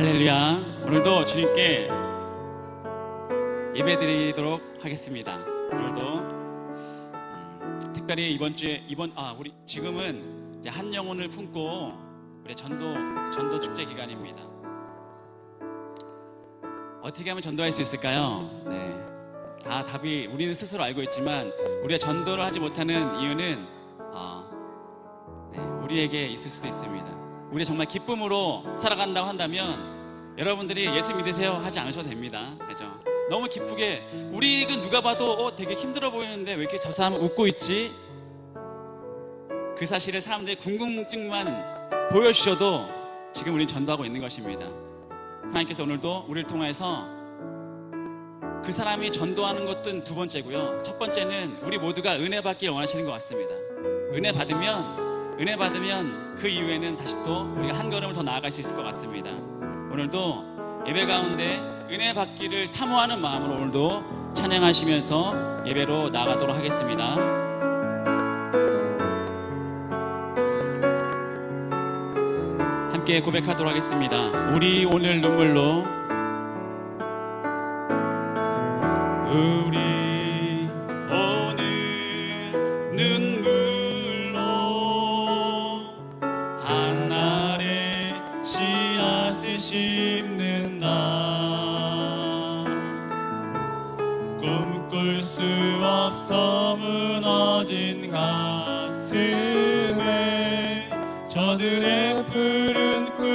할렐루야. 오늘도 주님께 예배드리도록 하겠습니다. 오늘도 특별히 우리 지금은 이제 한 영혼을 품고 우리 전도 축제 기간입니다. 어떻게 하면 전도할 수 있을까요? 네, 다 답이 우리는 스스로 알고 있지만 우리가 전도를 하지 못하는 이유는 우리에게 있을 수도 있습니다. 우리 정말 기쁨으로 살아간다고 한다면 여러분들이 예수 믿으세요 하지 않으셔도 됩니다. 그죠? 너무 기쁘게 우리는 누가 봐도 되게 힘들어 보이는데 왜 이렇게 저 사람은 웃고 있지? 그 사실을 사람들이 궁금증만 보여주셔도 지금 우리는 전도하고 있는 것입니다. 하나님께서 오늘도 우리를 통해서 그 사람이 전도하는 것은 두 번째고요, 첫 번째는 우리 모두가 은혜 받기를 원하시는 것 같습니다. 은혜 받으면 그 이후에는 다시 또 우리가 한 걸음을 더 나아갈 수 있을 것 같습니다. 오늘도 예배 가운데 은혜 받기를 사모하는 마음으로 오늘도 찬양하시면서 예배로 나가도록 하겠습니다. 함께 고백하도록 하겠습니다. 우리 오늘 눈물로, 우리 오늘 눈물로 한날의 씨앗을 심는다. 꿈꿀 수 없어 무너진 가슴에 저들의 푸른 꿈.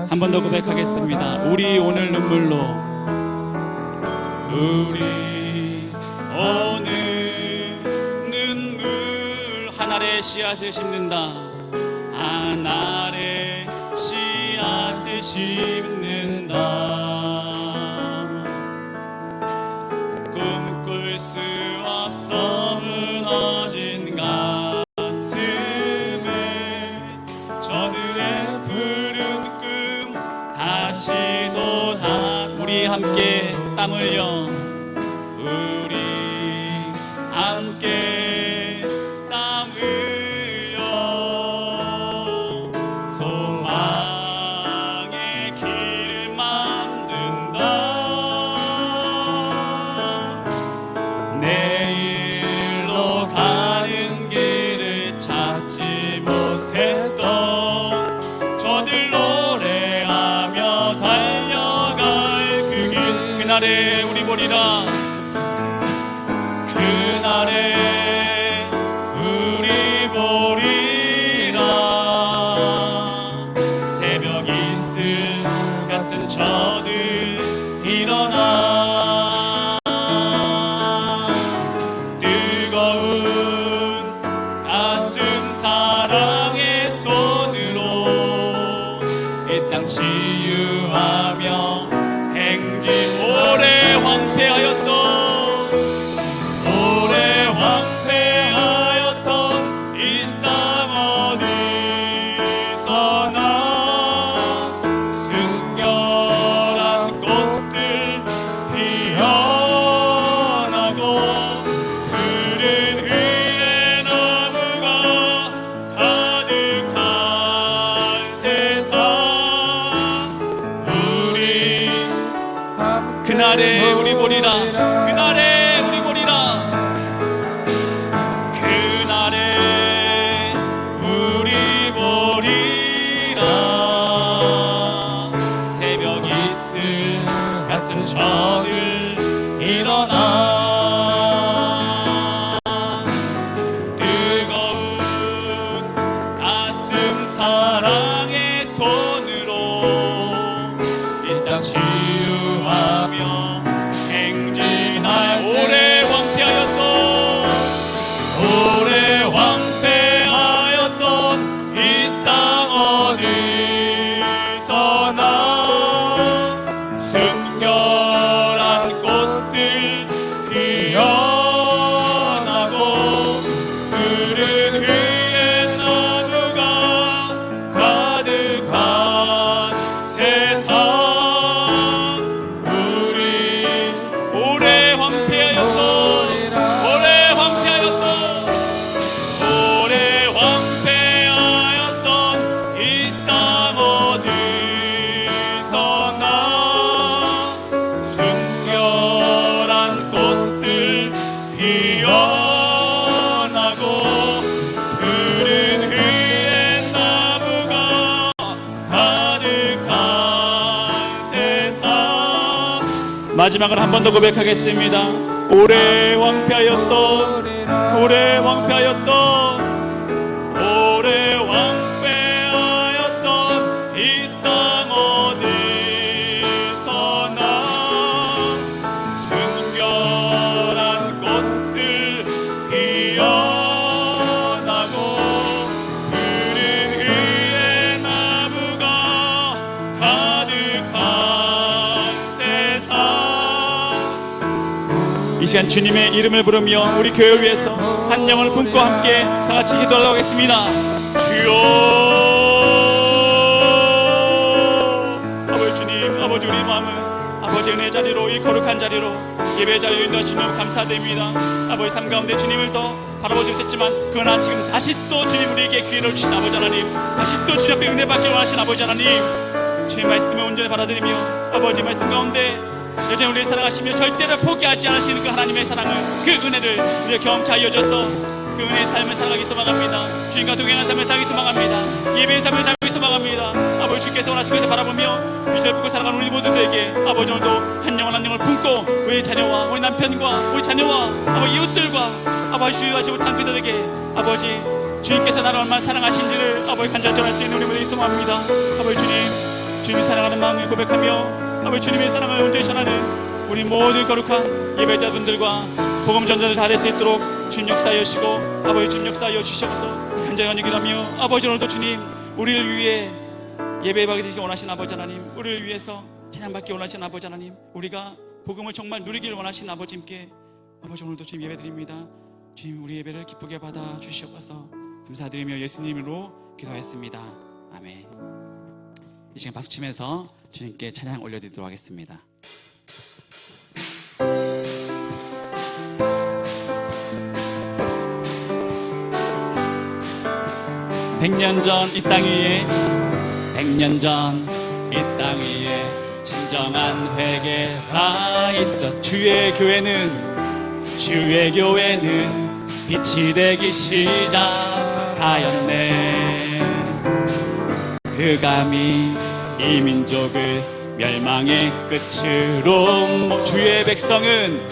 한 번 더 고백하겠습니다. 우리 오늘 눈물로, 우리 오늘 눈물, 하늘의 씨앗을 심는다. 하늘의 씨앗을 심는다. 꿈꿀 수 없어 무너진 가슴에 저들의 푸른 꿈 다시 돋아. 우리 함께 땀 흘려, 우리 함께 땀 흘려 소망의 길을 만든다. 내일로 가는 길을 찾지 못했던 저들 노래하며 달려갈 그 길, 그날에 우리 보리라. 그날에 우리 보리라. 새벽 이슬 같은 저들 일어나. 뜨거운 가슴 사랑의 손으로 이 땅 치유하며 행진. 오래 황폐하였던 이 땅 어디서나 순결한 꽃들 피어나고 푸른 위에 나무가 가득한 세상. 우리 그날에 우리 보리라. 그날에 우리 보리라. 그날에 우리 보리라. 새벽 이슬 같은 저들 일어나. 뜨거운 가슴 사랑의 손으로 이 땅 치유하며 행진하자. 마지막으로 한 번 더 고백하겠습니다. 오래 왕패하였던 오래 왕패하였던 오래 왕패하였던 이 땅 어디서나 순결한 꽃들 피어나고 푸른 위에 나무가 가득한 세상. 이 시간 주님의 이름을 부르며 우리 교회를 위해서 한 영혼을 품고 함께 다 같이 기도하도록 하겠습니다. 주여, 아버지 주님, 아버지 우리 마음을 아버지 은혜 자리로, 이 거룩한 자리로, 예배 자리로 인도하시며 감사드립니다. 아버지 삶 가운데 주님을 더 바라보지 못했지만 그러나 지금 다시 또 주님 우리에게 기회를 주신 아버지 하나님, 다시 또 주님 앞에 은혜 받기를 원하신 아버지 하나님, 주님 말씀을 온전히 받아들이며 아버지 말씀 가운데 여전히 우리를 사랑하시며 절대로 포기하지 않으시는 그 하나님의 사랑을, 그 은혜를 우리가 경험케 하여 줘서 그 은혜의 삶을 살아가기 소망합니다. 주님과 동행한 삶을 살아가기 소망합니다. 예배의 삶을 살아가기 소망합니다. 아버지 주께서 원하시는 것을 바라보며 빛을 품고 살아가는 우리 모두들에게 아버지 오늘도 한 영혼 한 영혼을 품고 우리 자녀와 우리 남편과 우리 자녀와 아버지 이웃들과 아버지 주의하지 못한 그들에게 아버지 주님께서 나를 얼마나 사랑하신지를 아버지 간절히 전할 수 있는 우리 모두를 소망합니다. 아버지 주님 사랑하는 마음을 고백하며 아버지 주님의 사랑을 온전히 전하는 우리 모든 거룩한 예배자분들과 복음 전자들 다 될 수 있도록 주님 역사하여 주시고 아버지 주님 역사하여 주시옵소서. 간절히 기도하며 아버지 오늘도 주님 우리를 위해 예배받기 원하시는 아버지 하나님, 우리를 위해서 찬양받기 원하시는 아버지 하나님, 우리가 복음을 정말 누리기를 원하시는 아버지님께 아버지 오늘도 주님 예배드립니다. 주님 우리 예배를 기쁘게 받아 주시옵소서. 감사드리며 예수님으로 기도하였습니다. 아멘. 이 시간 박수 치면서 주님께 찬양 올려드리도록 하겠습니다. 백년 전 이 땅 위에, 백년 전 이 땅 위에 진정한 회개가 있었어. 주의 교회는 빛이 되기 시작하였네. 흑암이 이 민족을 멸망의 끝으로 주의 백성은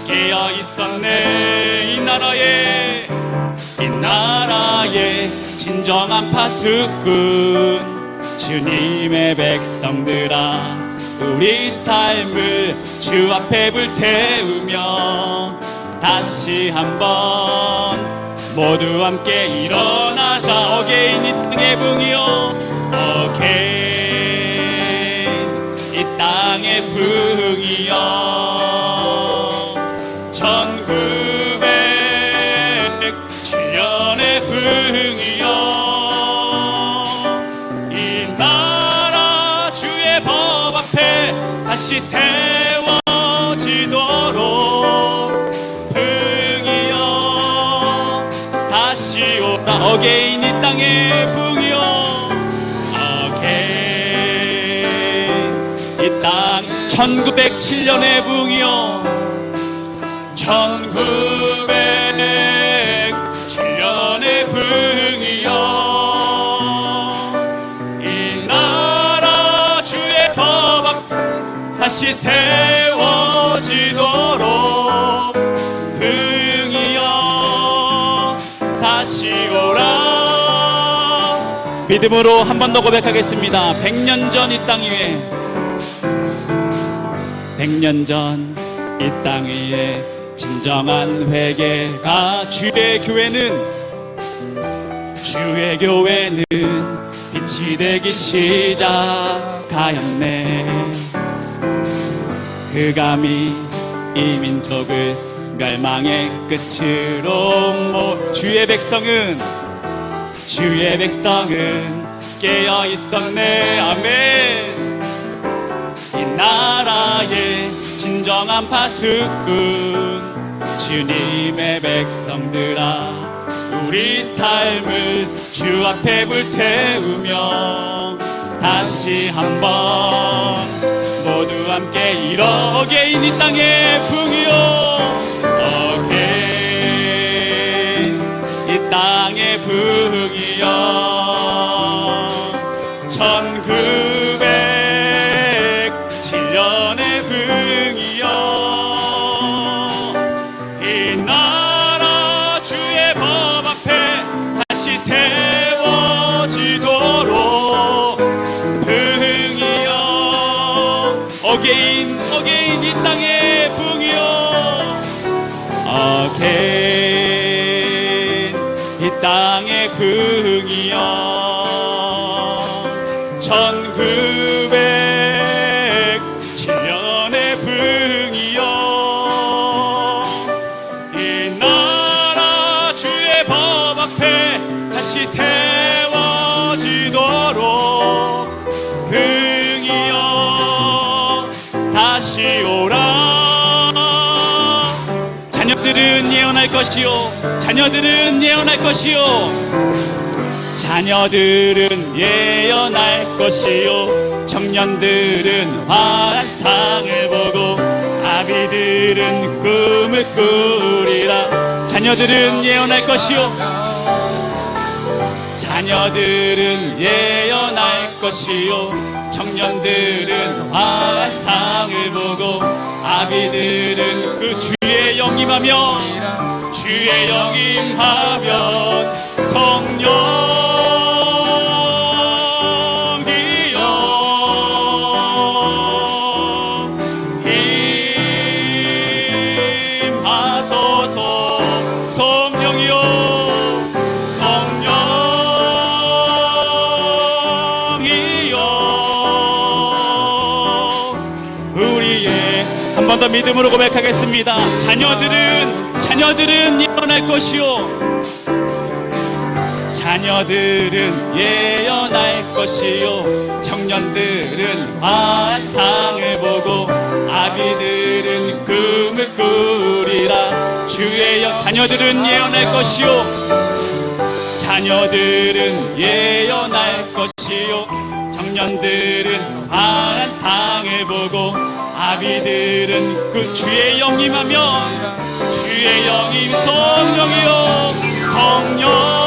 깨어 있었네. 이 나라의 진정한 파수꾼 주님의 백성들아, 우리 삶을 주 앞에 불태우며 다시 한번 모두 함께 일어나자. 어게인 이 땅의 붕이여, 어게인 이 땅의 붕이여, 1907년의 붕이여, 이 나라 주의 법 앞에 다시 세워지도록 붕이여 다시 오라. 어게인 이 땅의 붕이여, 어게인 이 땅 1907년의 붕이여, 1907년의 붕이여, 이 나라 주의 법 앞 다시 세워지도록 붕이여 다시 오라. 믿음으로 한 번 더 고백하겠습니다. 100년 전 이 땅 위에, 100년 전 이 땅 위에 진정한 회개가, 주의 교회는 빛이 되기 시작하였네. 흑암이 이 민족을 멸망의 끝으로 주의 백성은 깨어 있었네. 아멘. 이 나라의 진정한 파수꾼 주님의 백성들아, 우리 삶을 주 앞에 불태우며 다시 한번 모두 함께 일어. 어게인 이 땅의 붕이여, 어게인 이 땅의 붕이여, 1907년의 이 땅의 풍이여 1907년의 풍이여 이 나라 주의 법 앞에 다시 세워지도록 풍이여 다시 오라 자녀들은 예언할 것이요 자녀들은 예언할 것이요 자녀들은 예언할 것이요 청년들은 환상을 보고 아비들은 꿈을 꾸리라 자녀들은 예언할 것이요 자녀들은 예언할 것이요 청년들은 환상을 보고 아비들은 그 주의 영임하며 주의 영임하면 성령이여 임하소서 성령이여 성령이여 우리의 한 번 더 믿음으로 고백하겠습니다. 자녀들은 예언할 것이요 자녀들은 예언할 것이요 청년들은 환상을 보고 아비들은 꿈을 꾸리라 주의 영 자녀들은 예언할 것이요 자녀들은 예언할 것이요 청년들은 환상을 보고 아비들은 그 주의 영임하며 주의 영임 성령이여 성령이여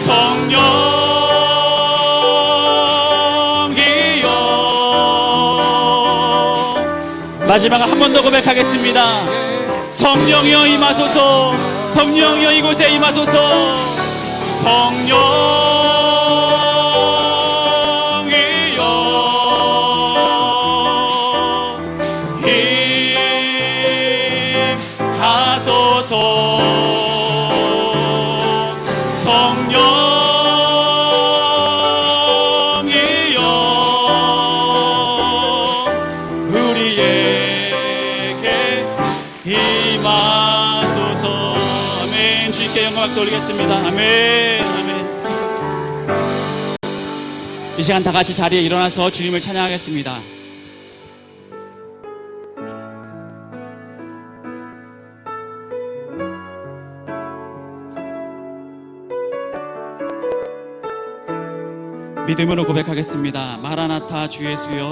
임하소서 성령이여 마지막 한 번 더 고백하겠습니다. 성령이여 임하소서 성령이여 이곳에 임하소서 성령이여 임하소서 성령이여 우리에게 임하소서 아멘 주님께 영광 박수 올리겠습니다. 아멘 아멘 이 시간 다 같이 자리에 일어나서 주님을 찬양하겠습니다. 믿음으로 고백하겠습니다. 마라나타 주 예수여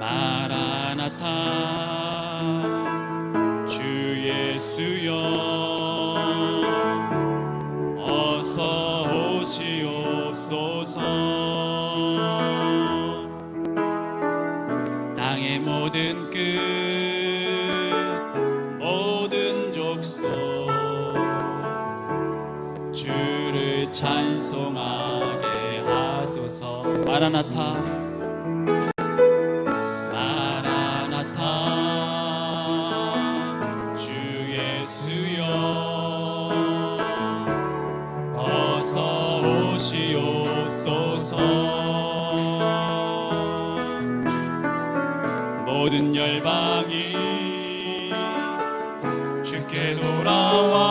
마라나타 주 예수여 어서 오시옵소서 땅의 모든 끝 모든 족속 주를 찬송하게 하소서 마라나타 마라나타 주 예수여 어서 오시옵소서 모든 열방이 주께 돌아와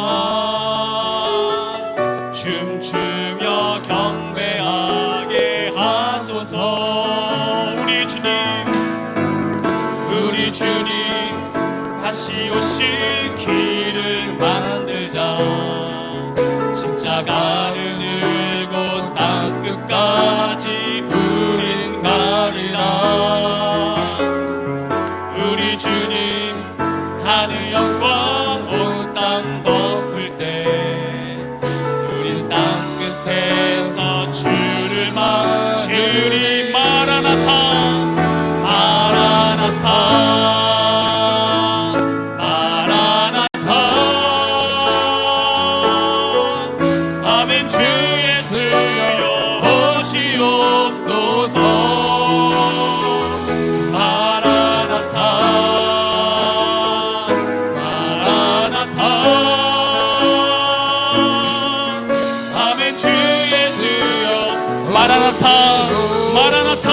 춤추며 경배하게 하소서 마라나타 마라나타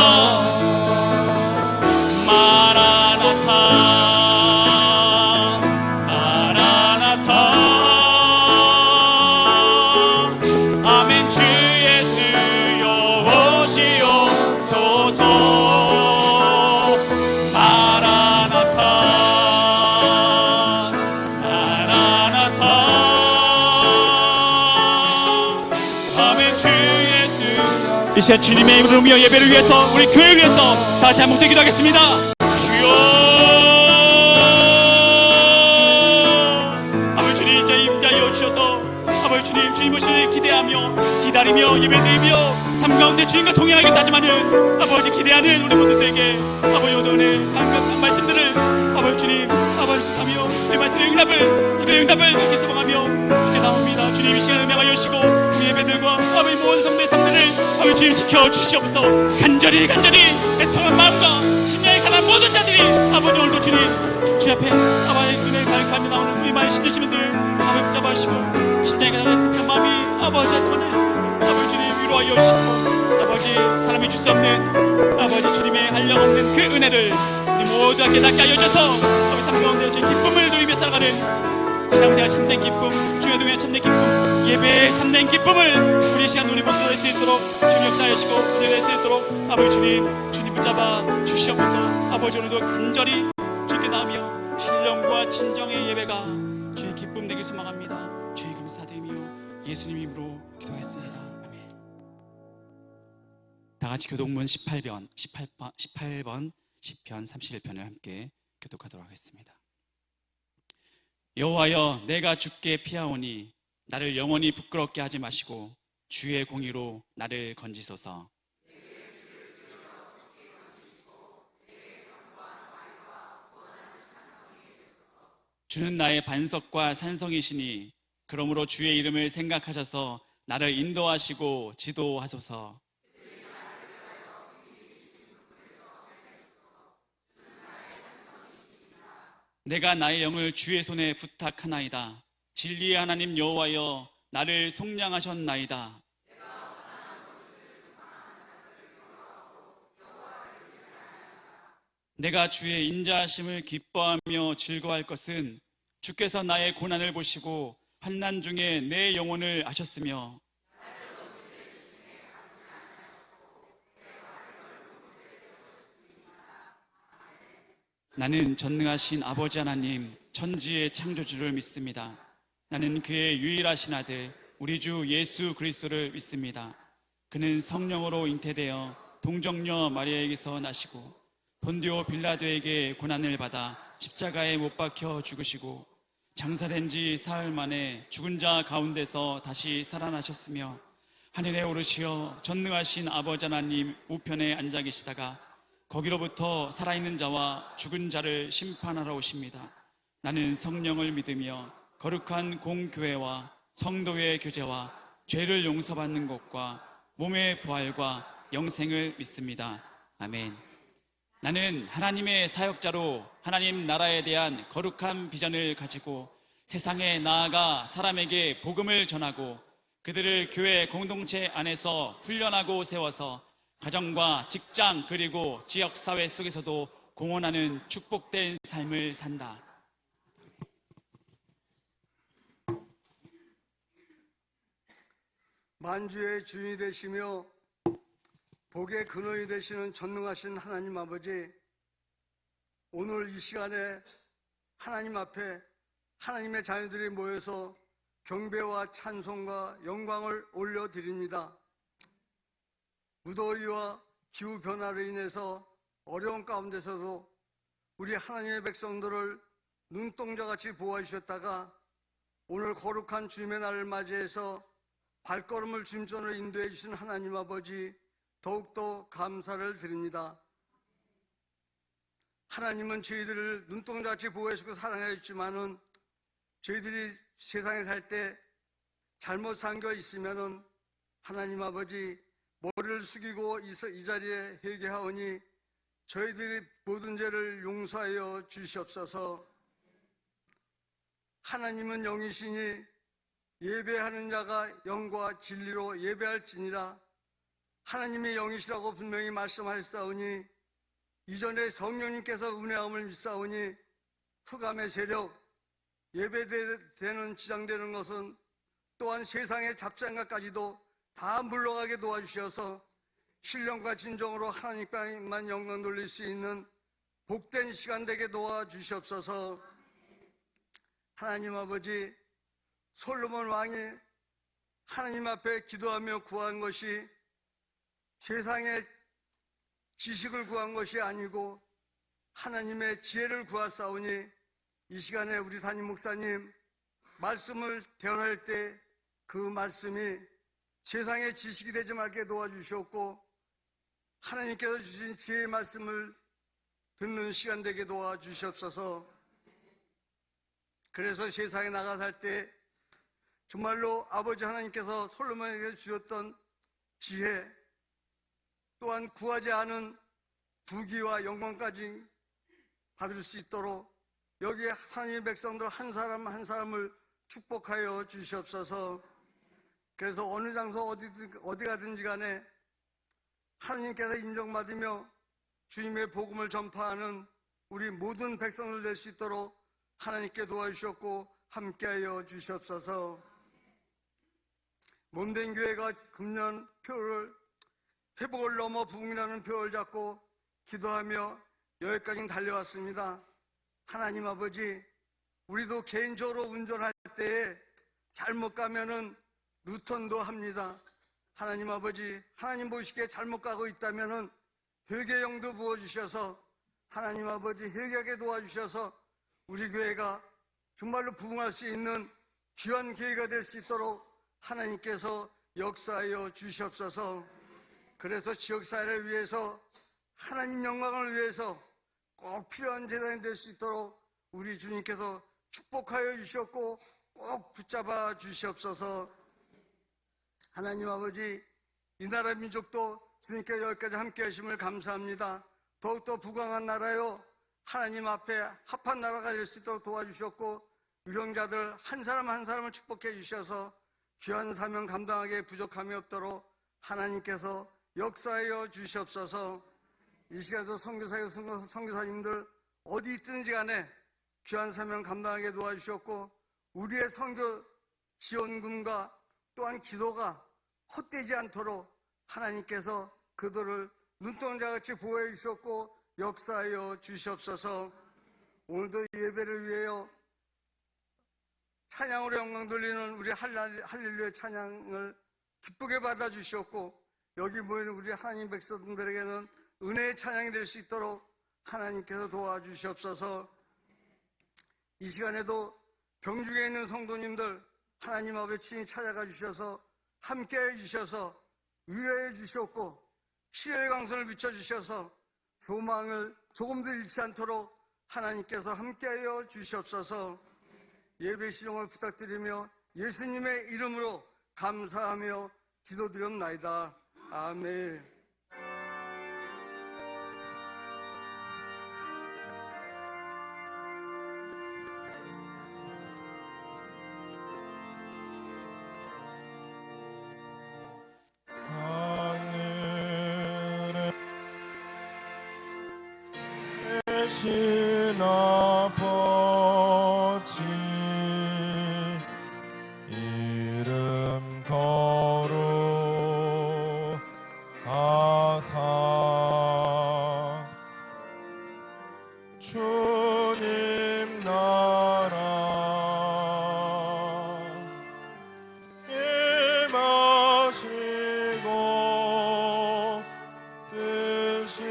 마라나타 마라나타 아멘. 주 예수여 오시옵소서. 마라나타 마라나타 아멘. 주 예수. 이 시간 주님의 이름으로 예배를 위해서, 우리 교회를 위해서 다시 한 목소리 기도하겠습니다. 주여. 아버지 주님, 이제 임자여 주셔서 아버지 주님, 주님 오시기를 기대하며 기다리며 예배드리며 삶 가운데 주님과 동행하겠다 하지만은 아버지 기대하는 우리 모두들에게 아버지 오늘의 한 말씀들을 아버지 주님 아버지 하며 내 말씀의 응답을, 기도의 응답을 이렇게 소망하며 주께 나옵니다. 주님 이 시간을 명하여 주시고 우리 예배들과 아버지 모든 성도의 삶들을 아버지 주님 지켜주시옵소서. 간절히 애통한 마음과 심령이 가난 모든 자들이 아버지 오늘도 주님 주 앞에 아버지 은혜를 가득하며 나오는 우리 많은 심지시민들 아버지 붙잡아주시고 심장이 가난했습니다. 마음이 아버지 애통하여 있습니다. 아버지 주님 위로하여 주시고 아버지 사람이 줄 수 없는 아버지 주님의 한량없는 그 은혜를 우리 모두가 깨닫게 하여 주셔서 아버지 삶 가운데 주님 기쁨을 누리며 살아가는 신앙생활 참된 기쁨, 주의 동의 참된 기쁨, 예배의 참된 기쁨을 우리 시간 우리 모두 할 수 있도록 주님 역사하시고 은혜를 할 수 있도록 아버지 주님 붙잡아 주시옵소서. 아버지 오늘도 간절히 주님께 나오며 신령과 진정의 예배가 주의 기쁨 되길 소망합니다. 주의 감사드리며 예수님 이름으로 기도했습니다. 아멘. 다 같이 교독문 18번 시편 31편을 함께 교독하도록 하겠습니다. 여호와여, 내가 주께 피하오니 나를 영원히 부끄럽게 하지 마시고 주의 공의로 나를 건지소서. 주는 나의 반석과 산성이시니 그러므로 주의 이름을 생각하셔서 나를 인도하시고 지도하소서. 내가 나의 영을 주의 손에 부탁하나이다. 진리의 하나님 여호와여, 나를 속량하셨나이다. 내가 주의 인자하심을 기뻐하며 즐거워할 것은 주께서 나의 고난을 보시고 환난 중에 내 영혼을 아셨으며 나는 전능하신 아버지 하나님 천지의 창조주를 믿습니다. 나는 그의 유일하신 아들 우리 주 예수 그리스도를 믿습니다. 그는 성령으로 잉태되어 동정녀 마리아에게서 나시고 본디오 빌라도에게 고난을 받아 십자가에 못 박혀 죽으시고 장사된 지 사흘 만에 죽은 자 가운데서 다시 살아나셨으며 하늘에 오르시어 전능하신 아버지 하나님 우편에 앉아 계시다가 거기로부터 살아있는 자와 죽은 자를 심판하러 오십니다. 나는 성령을 믿으며 거룩한 공교회와 성도의 교제와 죄를 용서받는 것과 몸의 부활과 영생을 믿습니다. 아멘. 나는 하나님의 사역자로 하나님 나라에 대한 거룩한 비전을 가지고 세상에 나아가 사람에게 복음을 전하고 그들을 교회 공동체 안에서 훈련하고 세워서 가정과 직장 그리고 지역사회 속에서도 공헌하는 축복된 삶을 산다. 만주의 주인이 되시며 복의 근원이 되시는 전능하신 하나님 아버지, 오늘 이 시간에 하나님 앞에 하나님의 자녀들이 모여서 경배와 찬송과 영광을 올려드립니다. 무더위와 기후변화로 인해서 어려운 가운데서도 우리 하나님의 백성들을 눈동자같이 보호해 주셨다가 오늘 거룩한 주님의 날을 맞이해서 발걸음을 주님전으로 인도해 주신 하나님 아버지, 더욱더 감사를 드립니다. 하나님은 저희들을 눈동자같이 보호해 주고 사랑해 주지만은 저희들이 세상에 살 때 잘못 삼겨 있으면은 하나님 아버지 머리를 숙이고 이 자리에 회개하오니 저희들이 모든 죄를 용서하여 주시옵소서. 하나님은 영이시니 예배하는 자가 영과 진리로 예배할지니라. 하나님의 영이시라고 분명히 말씀하셨사오니 이전에 성령님께서 은혜함을 믿사오니 흑암의 세력, 예배되는 지장되는 것은 또한 세상의 잡생각까지도 다 물러가게 도와주셔서 신령과 진정으로 하나님께만 영광 돌릴 수 있는 복된 시간 되게 도와주시옵소서. 하나님 아버지, 솔로몬 왕이 하나님 앞에 기도하며 구한 것이 세상의 지식을 구한 것이 아니고 하나님의 지혜를 구하사오니 이 시간에 우리 담임 목사님 말씀을 대언할 때 그 말씀이 세상의 지식이 되지 말게 도와주시옵고 하나님께서 주신 지혜의 말씀을 듣는 시간 되게 도와주시옵소서. 그래서 세상에 나가 살 때 정말로 아버지 하나님께서 솔로몬에게 주셨던 지혜, 또한 구하지 않은 부귀와 영광까지 받을 수 있도록 여기 하나님의 백성들 한 사람 한 사람을 축복하여 주시옵소서. 그래서 어느 장소 어디 가든지 간에 하나님께서 인정받으며 주님의 복음을 전파하는 우리 모든 백성들 될 수 있도록 하나님께 도와주셨고 함께하여 주시옵소서. 몸된 교회가 금년 표를 회복을 넘어 부흥이라는 표를 잡고 기도하며 여기까지 달려왔습니다. 하나님 아버지, 우리도 개인적으로 운전할 때에 잘못 가면은 루턴도 합니다. 하나님 아버지, 하나님 보시기에 잘못 가고 있다면은 회개용도 부어주셔서 하나님 아버지 회개하게 도와주셔서 우리 교회가 정말로 부흥할 수 있는 귀한 교회가 될 수 있도록 하나님께서 역사하여 주시옵소서. 그래서 지역사회를 위해서 하나님 영광을 위해서 꼭 필요한 재단이 될 수 있도록 우리 주님께서 축복하여 주셨고 꼭 붙잡아 주시옵소서. 하나님 아버지, 이 나라 민족도 주님께 여기까지 함께 하심을 감사합니다. 더욱더 부강한 나라요 하나님 앞에 합한 나라가 될 수 있도록 도와주셨고 유령자들 한 사람 한 사람을 축복해 주셔서 귀한 사명 감당하기에 부족함이 없도록 하나님께서 역사하여 주시옵소서. 이 시간에도 선교사님들 어디 있든지 간에 귀한 사명 감당하게 도와주셨고 우리의 선교 지원금과 또한 기도가 헛되지 않도록 하나님께서 그들을 눈동자같이 보호해 주셨고 역사하여 주시옵소서. 오늘도 예배를 위하여 찬양으로 영광 돌리는 우리 할렐루야 찬양을 기쁘게 받아주시옵고 여기 모인 우리 하나님 백성들에게는 은혜의 찬양이 될 수 있도록 하나님께서 도와주시옵소서. 이 시간에도 병중에 있는 성도님들 하나님 앞에 친히 찾아가 주셔서 함께해 주셔서 위로해 주셨고 시의 강선을 비춰주셔서 소망을 조금도 잃지 않도록 하나님께서 함께하여 주시옵소서. 예배 시종을 부탁드리며 예수님의 이름으로 감사하며 기도드렸나이다. 아멘. 신 아버지 이름 거룩하사 주님 나라 임하시고 뜻이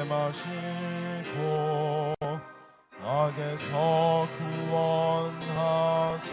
마시고 악에서 구원하소서.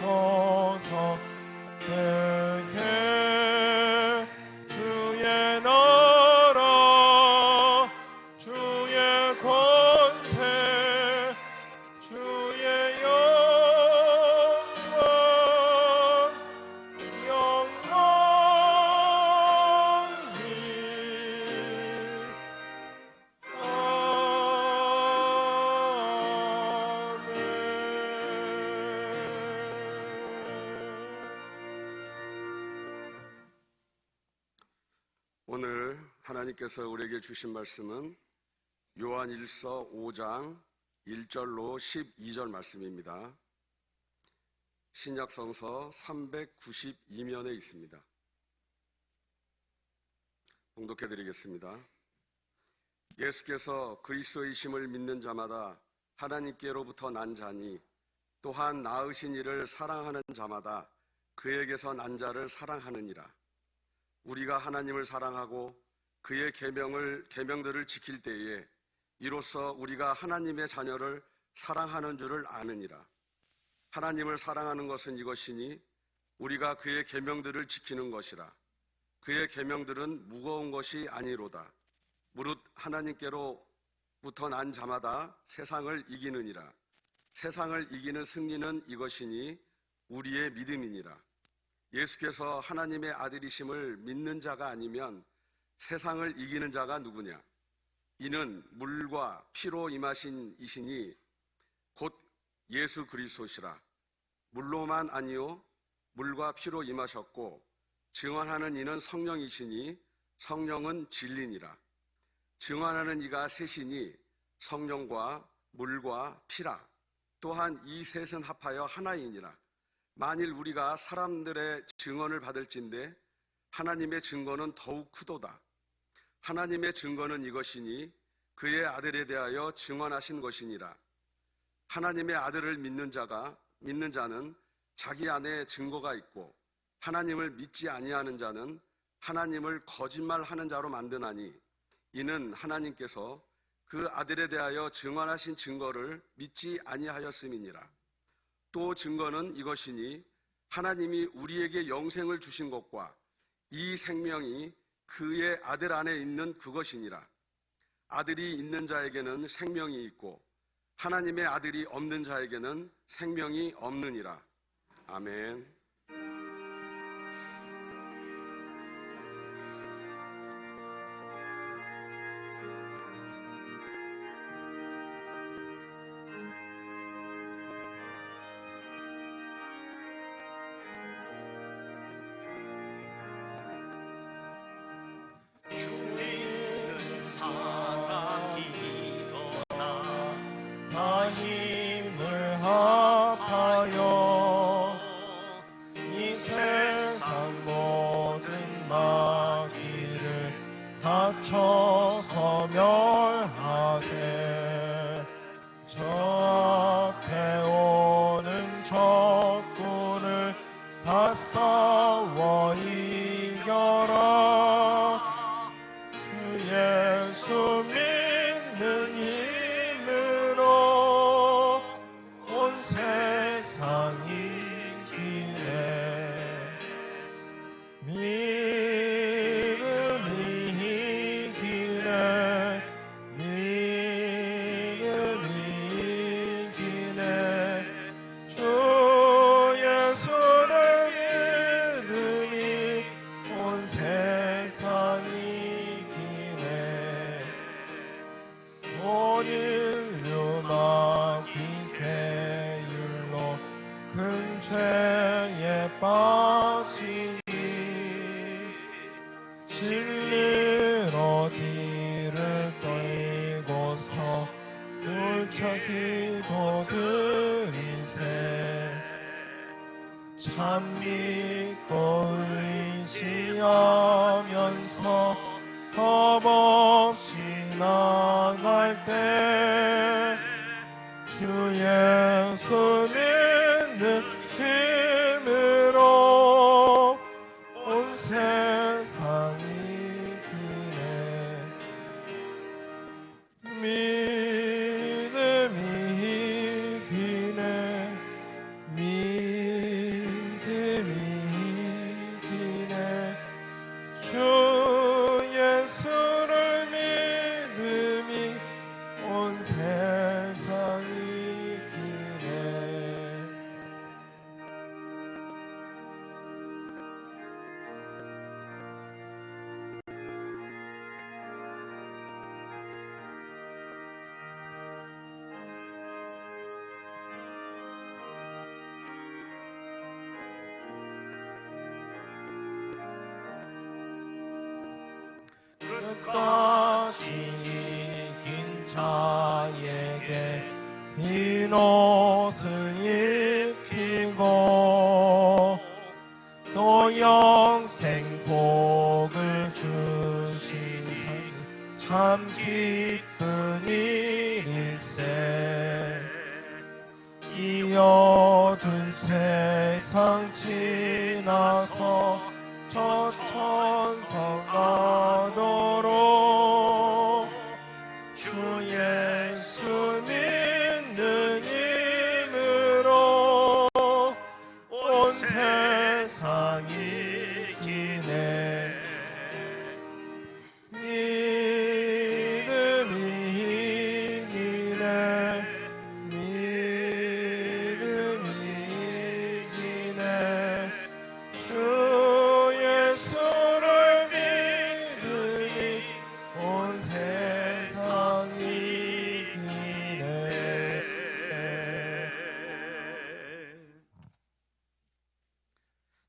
하나님께서 우리에게 주신 말씀은 요한일서 5장 1절로 12절 말씀입니다. 신약성서 392면에 있습니다. 봉독해 드리겠습니다. 예수께서 그리스도이심을 믿는 자마다 하나님께로부터 난 자니 또한 낳으신 이를 사랑하는 자마다 그에게서 난 자를 사랑하느니라. 우리가 하나님을 사랑하고 그의 계명들을 지킬 때에 이로써 우리가 하나님의 자녀를 사랑하는 줄을 아느니라. 하나님을 사랑하는 것은 이것이니 우리가 그의 계명들을 지키는 것이라. 그의 계명들은 무거운 것이 아니로다. 무릇 하나님께로부터 난 자마다 세상을 이기느니라. 세상을 이기는 승리는 이것이니 우리의 믿음이니라. 예수께서 하나님의 아들이심을 믿는 자가 아니면 세상을 이기는 자가 누구냐? 이는 물과 피로 임하신 이시니 곧 예수 그리스도시라. 물로만 아니요 물과 피로 임하셨고 증언하는 이는 성령이시니 성령은 진리니라. 증언하는 이가 셋이니 성령과 물과 피라. 또한 이 셋은 합하여 하나이니라. 만일 우리가 사람들의 증언을 받을진대 하나님의 증거는 더욱 크도다. 하나님의 증거는 이것이니 그의 아들에 대하여 증언하신 것이니라. 하나님의 아들을 믿는 자는 자기 안에 증거가 있고 하나님을 믿지 아니하는 자는 하나님을 거짓말하는 자로 만드나니 이는 하나님께서 그 아들에 대하여 증언하신 증거를 믿지 아니하였음이니라. 또 증거는 이것이니 하나님이 우리에게 영생을 주신 것과 이 생명이 그의 아들 안에 있는 그것이니라. 아들이 있는 자에게는 생명이 있고 하나님의 아들이 없는 자에게는 생명이 없느니라. 아멘. 주 믿는 사람이 일어나 다 힘을 합하여 이 세상 모든 마귀를 다쳐서 멸하세. 저 앞에 오는 적군을 다 싸워 이겨라. 예수 믿는 힘으로 온 세상 이기네. 믿음이 이기네. 믿음이 이기네. 주 예수를 믿음이 온 세상 온 인류 마귀 괴율로 큰 죄에 빠지니 진리로 뒤를 떨고서 울쳐 기도 드리세. 참 믿고 의지하면서 겁없이 나갈 때 주 예수 믿는 힘으로 온 세상이 기네. 믿음이 기네. 믿음이 또 영생 복을 주시니 참 기쁜 일일세. 이 어두운 세상 지나서 저 천성 가도록 주 예수 믿는 힘으로 온 세상이 기네. 믿음이 이기네. 믿음이 이기네. 주 예수를 믿으니 온 세상이 이기네.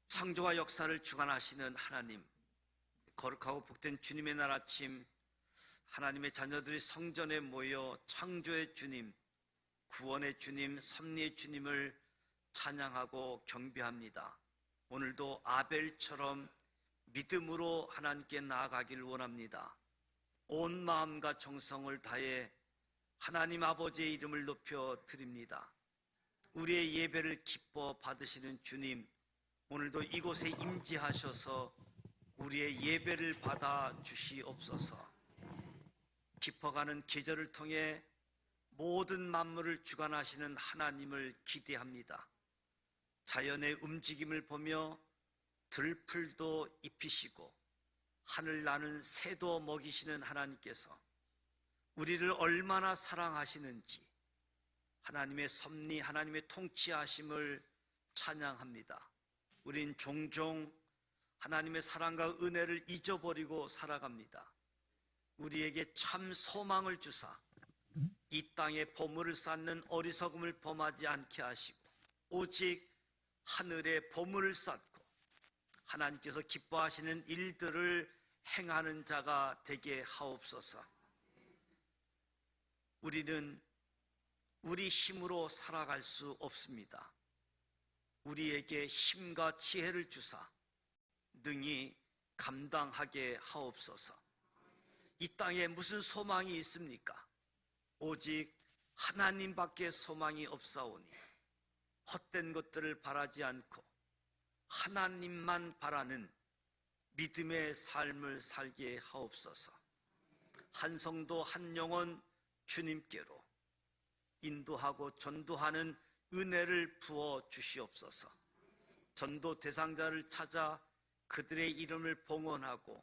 창조와 역사를 주관하시는 하나님, 거룩하고 복된 주님의 날 아침, 하나님의 자녀들이 성전에 모여 창조의 주님, 구원의 주님, 섭리의 주님을 찬양하고 경배합니다. 오늘도 아벨처럼 믿음으로 하나님께 나아가길 원합니다. 온 마음과 정성을 다해 하나님 아버지의 이름을 높여 드립니다. 우리의 예배를 기뻐 받으시는 주님, 오늘도 이곳에 임재하셔서 우리의 예배를 받아 주시옵소서. 깊어가는 계절을 통해 모든 만물을 주관하시는 하나님을 기대합니다. 자연의 움직임을 보며 들풀도 입히시고 하늘 나는 새도 먹이시는 하나님께서 우리를 얼마나 사랑하시는지 하나님의 섭리, 하나님의 통치하심을 찬양합니다. 우린 종종 하나님의 사랑과 은혜를 잊어버리고 살아갑니다. 우리에게 참 소망을 주사 이 땅에 보물을 쌓는 어리석음을 범하지 않게 하시고 오직 하늘에 보물을 쌓고 하나님께서 기뻐하시는 일들을 행하는 자가 되게 하옵소서. 우리는 우리 힘으로 살아갈 수 없습니다. 우리에게 힘과 지혜를 주사 능히 감당하게 하옵소서. 이 땅에 무슨 소망이 있습니까? 오직 하나님밖에 소망이 없사오니 헛된 것들을 바라지 않고 하나님만 바라는 믿음의 삶을 살게 하옵소서. 한 성도 한 영혼 주님께로 인도하고 전도하는 은혜를 부어 주시옵소서. 전도 대상자를 찾아 그들의 이름을 봉헌하고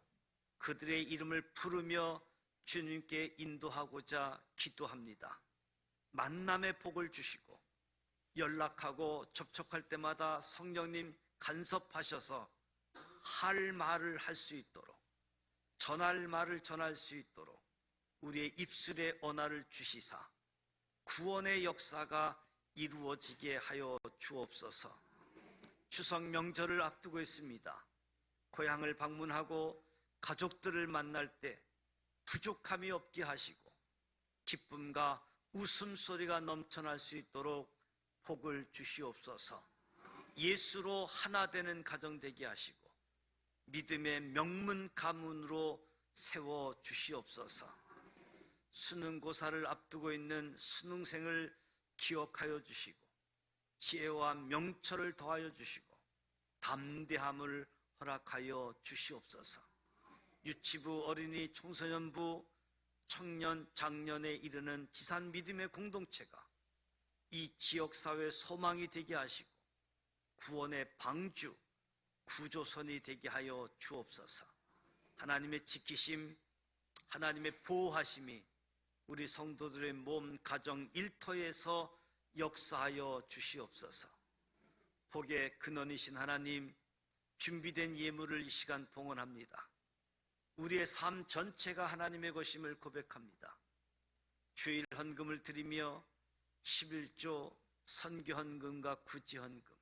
그들의 이름을 부르며 주님께 인도하고자 기도합니다. 만남의 복을 주시고 연락하고 접촉할 때마다 성령님 간섭하셔서 할 말을 할 수 있도록, 전할 말을 전할 수 있도록 우리의 입술에 언어를 주시사 구원의 역사가 이루어지게 하여 주옵소서. 추석 명절을 앞두고 있습니다. 고향을 방문하고 가족들을 만날 때 부족함이 없게 하시고 기쁨과 웃음소리가 넘쳐날 수 있도록 복을 주시옵소서. 예수로 하나 되는 가정 되게 하시고 믿음의 명문 가문으로 세워 주시옵소서. 수능고사를 앞두고 있는 수능생을 기억하여 주시고 지혜와 명철을 더하여 주시고 담대함을 허락하여 주시옵소서. 유치부, 어린이, 청소년부, 청년, 장년에 이르는 지산 믿음의 공동체가 이 지역사회 소망이 되게 하시고 구원의 방주, 구조선이 되게 하여 주옵소서. 하나님의 지키심, 하나님의 보호하심이 우리 성도들의 몸, 가정, 일터에서 역사하여 주시옵소서. 복의 근원이신 하나님, 준비된 예물을 이 시간 봉헌합니다. 우리의 삶 전체가 하나님의 것임을 고백합니다. 주일 헌금을 드리며 11조 선교 헌금과 구제 헌금,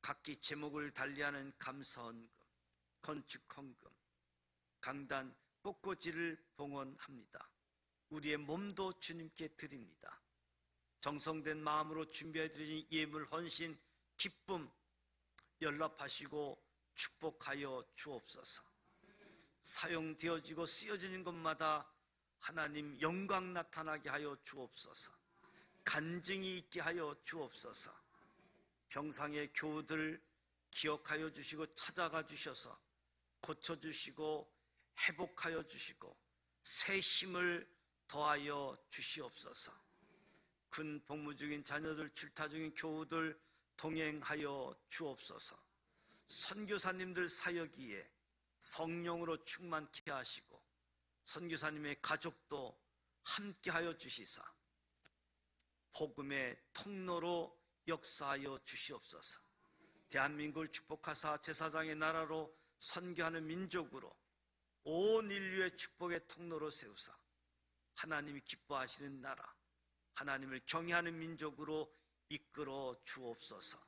각기 제목을 달리하는 감사 헌금, 건축 헌금, 강단 꽃꽂이를 봉헌합니다. 우리의 몸도 주님께 드립니다. 정성된 마음으로 준비해드린 예물, 헌신, 기쁨, 연락하시고 축복하여 주옵소서. 사용되어지고 쓰여지는 것마다 하나님 영광 나타나게 하여 주옵소서. 간증이 있게 하여 주옵소서. 병상의 교우들 기억하여 주시고 찾아가 주셔서 고쳐주시고 회복하여 주시고 새 힘을 더하여 주시옵소서. 군 복무 중인 자녀들, 출타 중인 교우들 동행하여 주옵소서. 선교사님들 사역위에 성령으로 충만케 하시고 선교사님의 가족도 함께하여 주시사 복음의 통로로 역사하여 주시옵소서. 대한민국을 축복하사 제사장의 나라로 선교하는 민족으로 온 인류의 축복의 통로로 세우사 하나님이 기뻐하시는 나라, 하나님을 경외하는 민족으로 이끌어 주옵소서.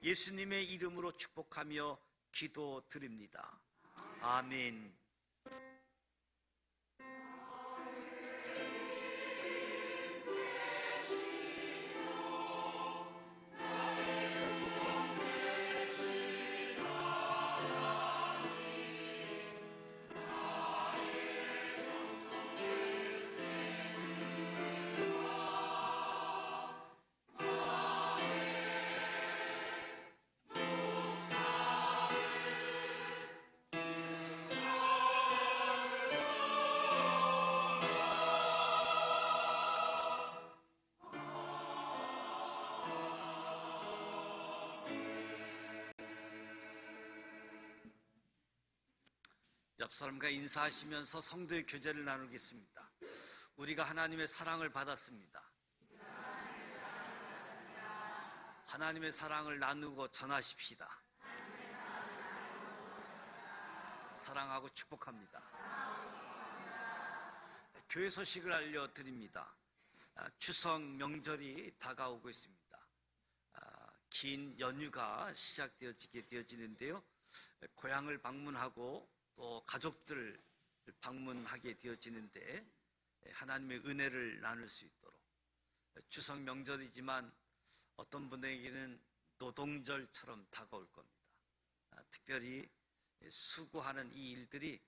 예수님의 이름으로 축복하며 기도드립니다. 아멘. 옆 사람과 인사하시면서 성도의 교제를 나누겠습니다. 우리가 하나님의 사랑을 받았습니다. 하나님의 사랑을 나누고 전하십시다. 사랑하고 축복합니다. 교회 소식을 알려드립니다. 추석 명절이 다가오고 있습니다. 긴 연휴가 시작되어지는데요. 고향을 방문하고 또 가족들을 방문하게 되어지는데 하나님의 은혜를 나눌 수 있도록, 추석 명절이지만 어떤 분에게는 노동절처럼 다가올 겁니다. 특별히 수고하는 이 일들이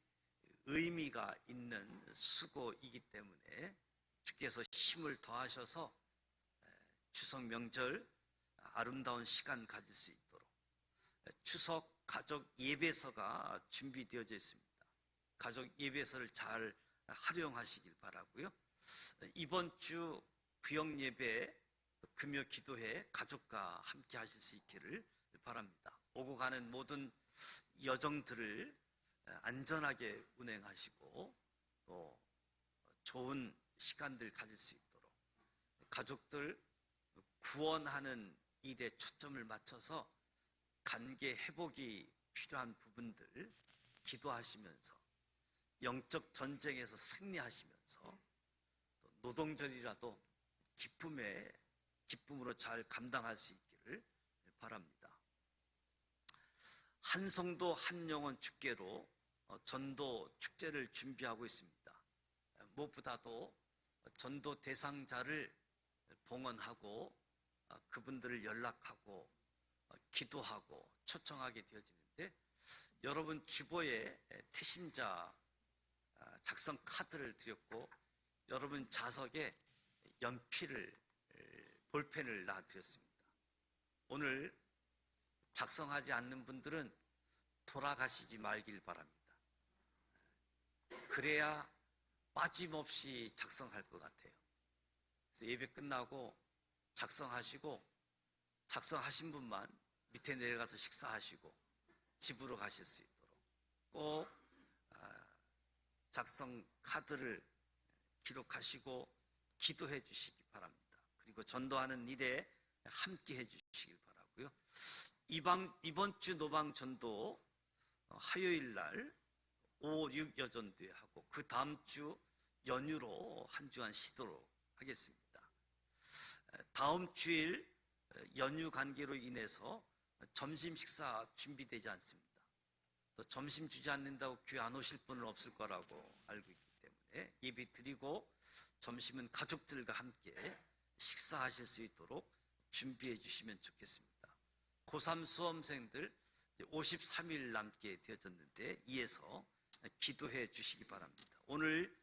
의미가 있는 수고이기 때문에 주께서 힘을 더하셔서 추석 명절 아름다운 시간 가질 수 있도록 추석 가족 예배서가 준비되어져 있습니다. 가족 예배서를 잘 활용하시길 바라고요. 이번 주 구역 예배, 금요 기도회 가족과 함께 하실 수 있기를 바랍니다. 오고 가는 모든 여정들을 안전하게 운행하시고 또 좋은 시간들 가질 수 있도록 가족들 구원하는 일에 초점을 맞춰서 관계 회복이 필요한 부분들 기도하시면서 영적 전쟁에서 승리하시면서 또 노동절이라도 기쁨으로 잘 감당할 수 있기를 바랍니다. 한 성도 한 영혼 축제로 전도 축제를 준비하고 있습니다. 무엇보다도 전도 대상자를 봉헌하고 그분들을 연락하고 기도하고 초청하게 되어지는데, 여러분 주보에 태신자 작성 카드를 드렸고 여러분 좌석에 연필을 볼펜을 놔드렸습니다. 오늘 작성하지 않는 분들은 돌아가시지 말길 바랍니다. 그래야 빠짐없이 작성할 것 같아요. 그래서 예배 끝나고 작성하시고 작성하신 분만 밑에 내려가서 식사하시고 집으로 가실 수 있도록 꼭 작성 카드를 기록하시고 기도해 주시기 바랍니다. 그리고 전도하는 일에 함께 해 주시길 바라고요. 이번 주 노방 전도 화요일 날 5, 6 여전도에 하고 그 다음 주 연휴로 한 주간 쉬도록 하겠습니다. 다음 주일 연휴 관계로 인해서 점심 식사 준비되지 않습니다. 또 점심 주지 않는다고 교회 안 오실 분은 없을 거라고 알고 있기 때문에 예배 드리고 점심은 가족들과 함께 식사하실 수 있도록 준비해 주시면 좋겠습니다. 고3 수험생들 53일 남게 되어졌는데 이에서 기도해 주시기 바랍니다. 오늘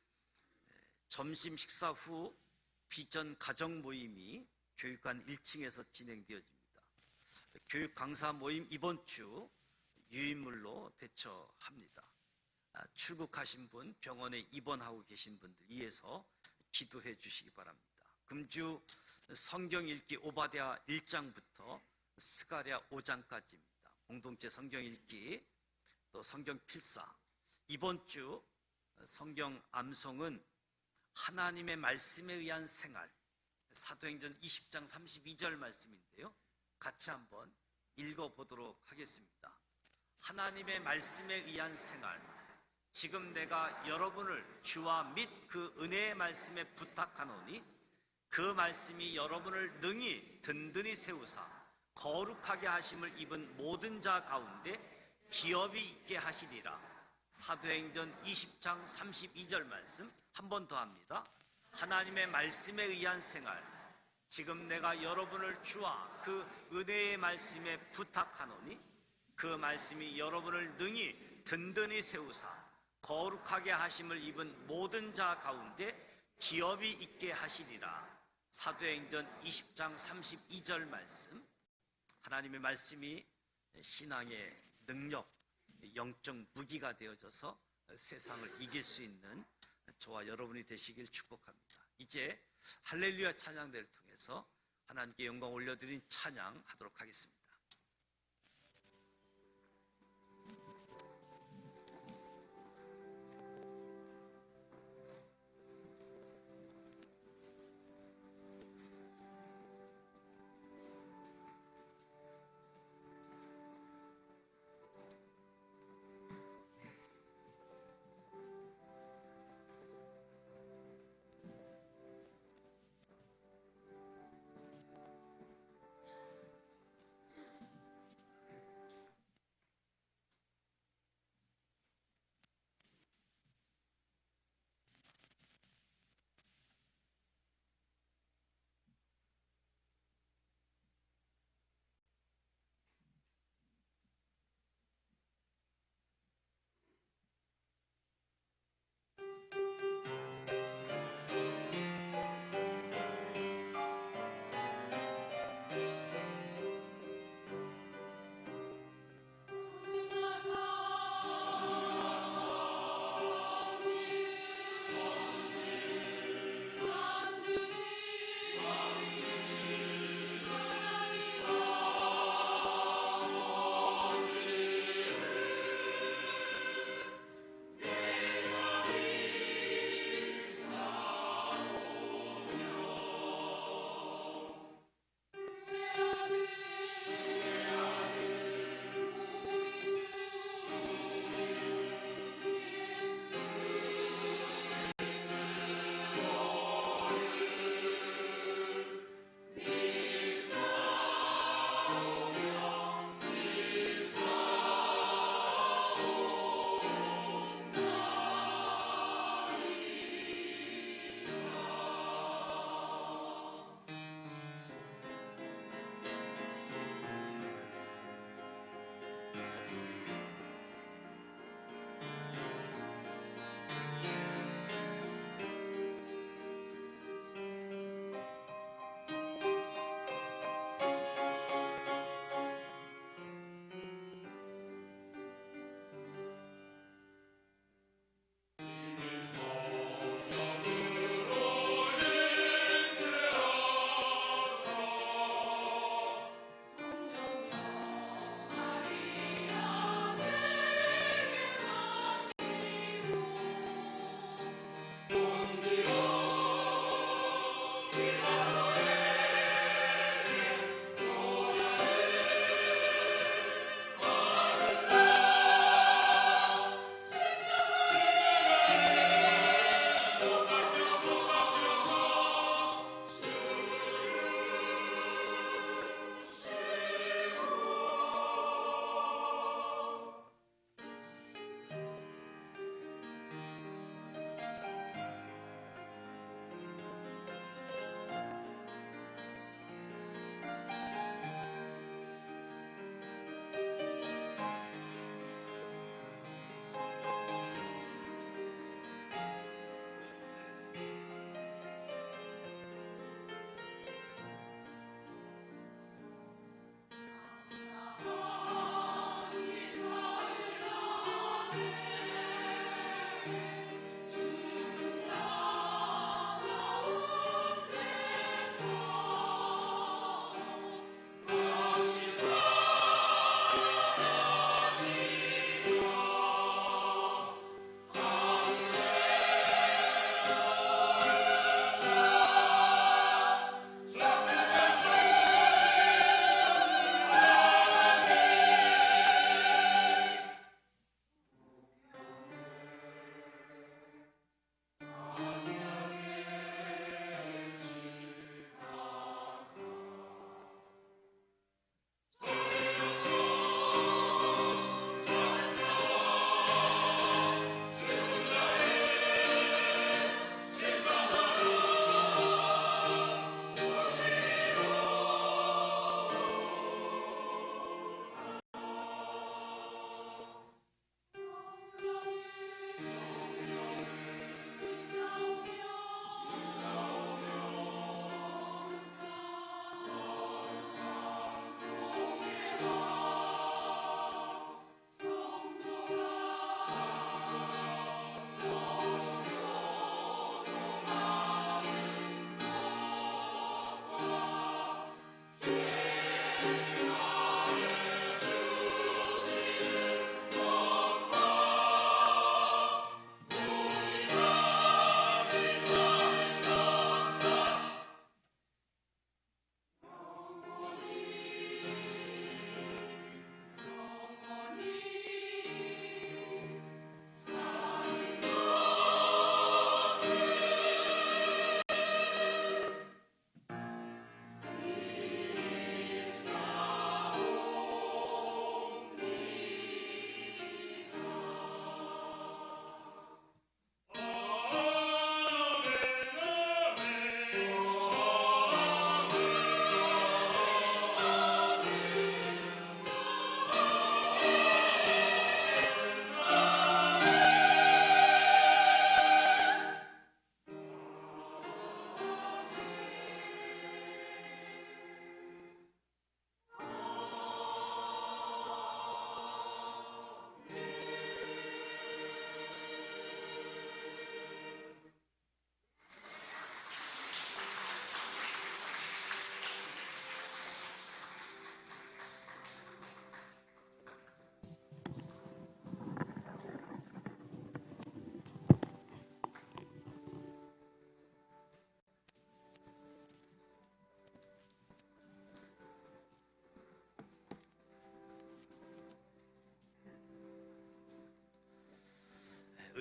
점심 식사 후 비전 가정 모임이 교육관 1층에서 진행되어집니다. 교육 강사 모임 이번 주 유인물로 대처합니다. 출국하신 분, 병원에 입원하고 계신 분들 위해서 기도해 주시기 바랍니다. 금주 성경 읽기 오바댜 1장부터 스가랴 5장까지입니다. 공동체 성경 읽기, 또 성경 필사. 이번 주 성경 암송은 하나님의 말씀에 의한 생활, 사도행전 20장 32절 말씀인데요. 같이 한번 읽어보도록 하겠습니다. 하나님의 말씀에 의한 생활. 지금 내가 여러분을 주와 및 그 은혜의 말씀에 부탁하노니 그 말씀이 여러분을 능히 든든히 세우사 거룩하게 하심을 입은 모든 자 가운데 기업이 있게 하시리라. 사도행전 20장 32절 말씀 한 번 더 합니다. 하나님의 말씀에 의한 생활. 지금 내가 여러분을 주와 그 은혜의 말씀에 부탁하노니 그 말씀이 여러분을 능히 든든히 세우사 거룩하게 하심을 입은 모든 자 가운데 기업이 있게 하시리라. 사도행전 20장 32절 말씀. 하나님의 말씀이 신앙의 능력, 영적 무기가 되어져서 세상을 이길 수 있는 저와 여러분이 되시길 축복합니다. 이제 할렐루야 찬양대를 통해서 하나님께 영광 올려드린 찬양하도록 하겠습니다.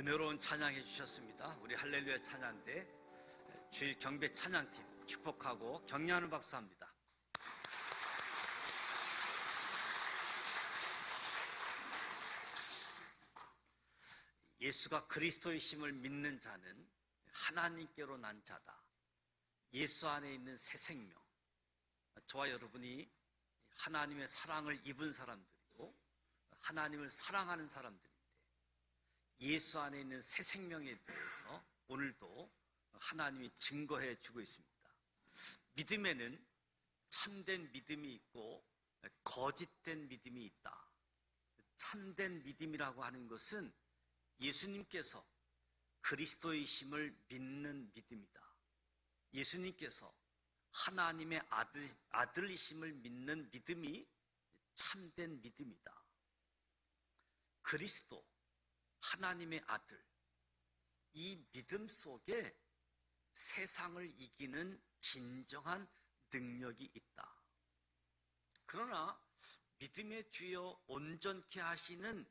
은혜로운 찬양해 주셨습니다. 우리 할렐루야 찬양대 주일 경배 찬양팀 축복하고 격려하는 박수 합니다. 예수가 그리스도이심을 믿는 자는 하나님께로 난 자다. 예수 안에 있는 새 생명. 저와 여러분이 하나님의 사랑을 입은 사람들이고 하나님을 사랑하는 사람들인데 예수 안에 있는 새 생명에 대해서 오늘도 하나님이 증거해 주고 있습니다. 믿음에는 참된 믿음이 있고 거짓된 믿음이 있다. 참된 믿음이라고 하는 것은 예수님께서 그리스도이심을 믿는 믿음이다. 예수님께서 하나님의 아들이심을 믿는 믿음이 참된 믿음이다. 그리스도, 하나님의 아들, 이 믿음 속에 세상을 이기는 진정한 능력이 있다. 그러나 믿음의 주여 온전케 하시는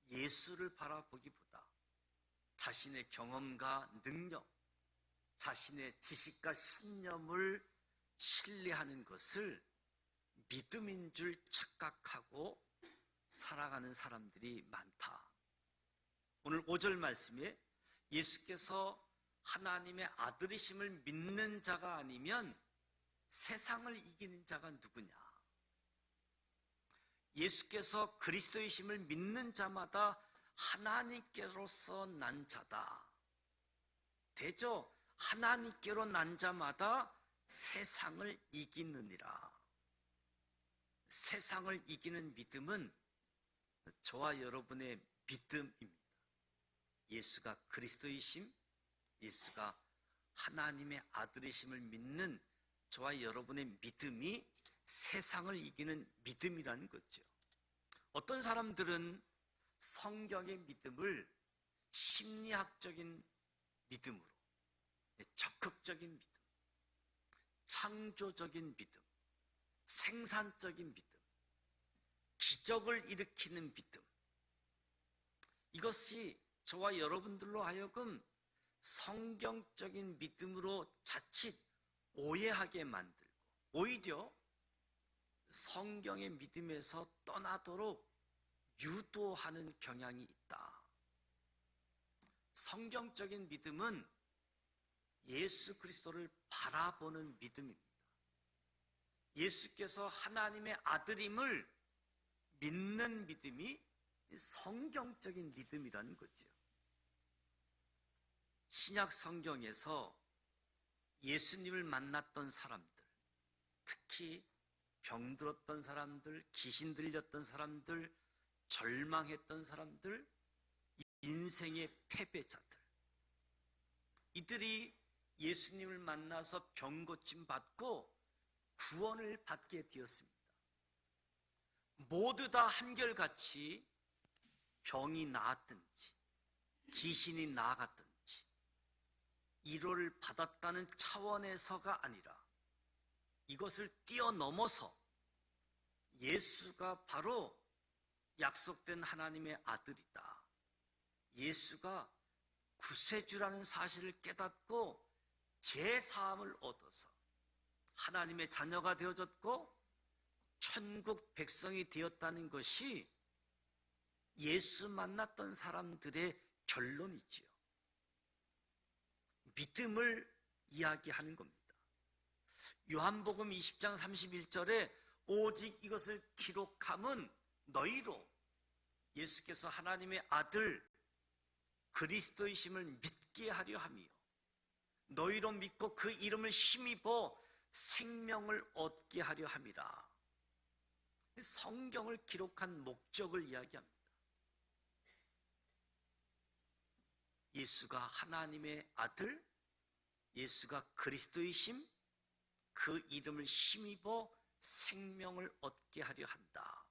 예수를 바라보기보다 자신의 경험과 능력, 자신의 지식과 신념을 신뢰하는 것을 믿음인 줄 착각하고 살아가는 사람들이 많다. 오늘 5절 말씀에 예수께서 하나님의 아들이심을 믿는 자가 아니면 세상을 이기는 자가 누구냐? 예수께서 그리스도이심을 믿는 자마다 하나님께로서 난 자다. 대저 하나님께로 난 자마다 세상을 이기느니라. 세상을 이기는 믿음은 저와 여러분의 믿음입니다. 예수가 그리스도이심, 예수가 하나님의 아들이심을 믿는 저와 여러분의 믿음이 세상을 이기는 믿음이라는 거죠. 어떤 사람들은 성경의 믿음을 심리학적인 믿음으로, 적극적인 믿음, 창조적인 믿음, 생산적인 믿음, 기적을 일으키는 믿음, 이것이 저와 여러분들로 하여금 성경적인 믿음으로 자칫 오해하게 만들고 오히려 성경의 믿음에서 떠나도록 유도하는 경향이 있다. 성경적인 믿음은 예수 그리스도를 바라보는 믿음입니다. 예수께서 하나님의 아들임을 믿는 믿음이 성경적인 믿음이라는 거죠. 신약 성경에서 예수님을 만났던 사람들, 특히 병들었던 사람들, 귀신 들렸던 사람들, 절망했던 사람들, 인생의 패배자들, 이들이 예수님을 만나서 병 고침 받고 구원을 받게 되었습니다. 모두 다 한결같이 병이 나았든지 귀신이 나아갔든지 위로를 받았다는 차원에서가 아니라 이것을 뛰어넘어서 예수가 바로 약속된 하나님의 아들이다. 예수가 구세주라는 사실을 깨닫고 제사함을 얻어서 하나님의 자녀가 되어졌고 천국 백성이 되었다는 것이 예수 만났던 사람들의 결론이지요. 믿음을 이야기하는 겁니다. 요한복음 20장 31절에 오직 이것을 기록함은 너희로 예수께서 하나님의 아들 그리스도이심을 믿게 하려 하며 너희로 믿고 그 이름을 힘입어 생명을 얻게 하려 함이라. 성경을 기록한 목적을 이야기합니다. 예수가 하나님의 아들, 예수가 그리스도이심, 그 이름을 힘입어 생명을 얻게 하려 한다.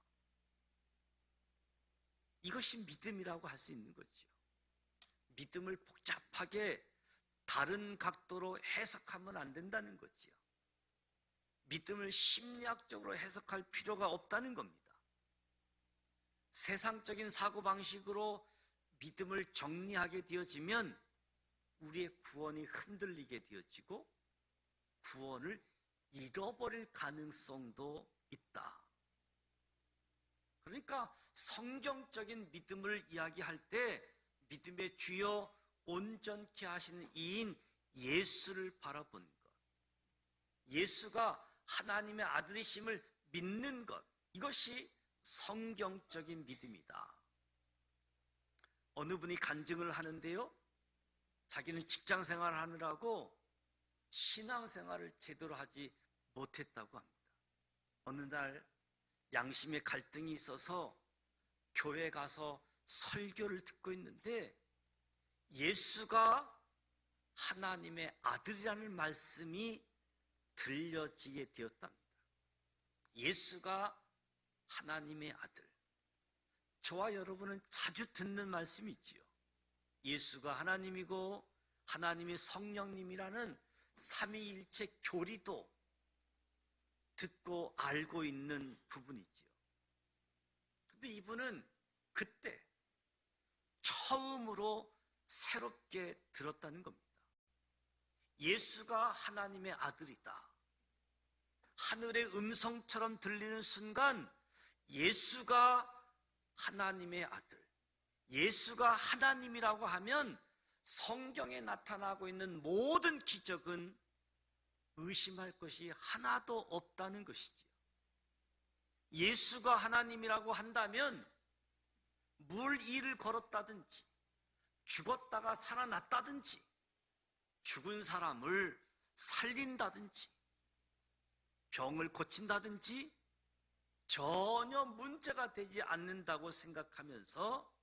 이것이 믿음이라고 할 수 있는 거죠. 믿음을 복잡하게 다른 각도로 해석하면 안 된다는 거지요. 믿음을 심리학적으로 해석할 필요가 없다는 겁니다. 세상적인 사고방식으로 믿음을 정리하게 되어지면 우리의 구원이 흔들리게 되어지고 구원을 잃어버릴 가능성도 있다. 그러니까 성경적인 믿음을 이야기할 때 믿음의 주요 온전케 하시는 이인 예수를 바라본 것, 예수가 하나님의 아들이심을 믿는 것, 이것이 성경적인 믿음이다. 어느 분이 간증을 하는데요, 자기는 직장 생활을 하느라고 신앙생활을 제대로 하지 못했다고 합니다. 어느 날 양심의 갈등이 있어서 교회 가서 설교를 듣고 있는데 예수가 하나님의 아들이라는 말씀이 들려지게 되었답니다. 예수가 하나님의 아들. 저와 여러분은 자주 듣는 말씀이 있지요. 예수가 하나님이고 하나님이 성령님이라는 삼위일체 교리도 듣고 알고 있는 부분이지요. 근데 이분은 그때 처음으로 새롭게 들었다는 겁니다. 예수가 하나님의 아들이다. 하늘의 음성처럼 들리는 순간 예수가 하나님의 아들, 예수가 하나님이라고 하면 성경에 나타나고 있는 모든 기적은 의심할 것이 하나도 없다는 것이지요. 예수가 하나님이라고 한다면 물 위를 걸었다든지 죽었다가 살아났다든지 죽은 사람을 살린다든지 병을 고친다든지 전혀 문제가 되지 않는다고 생각하면서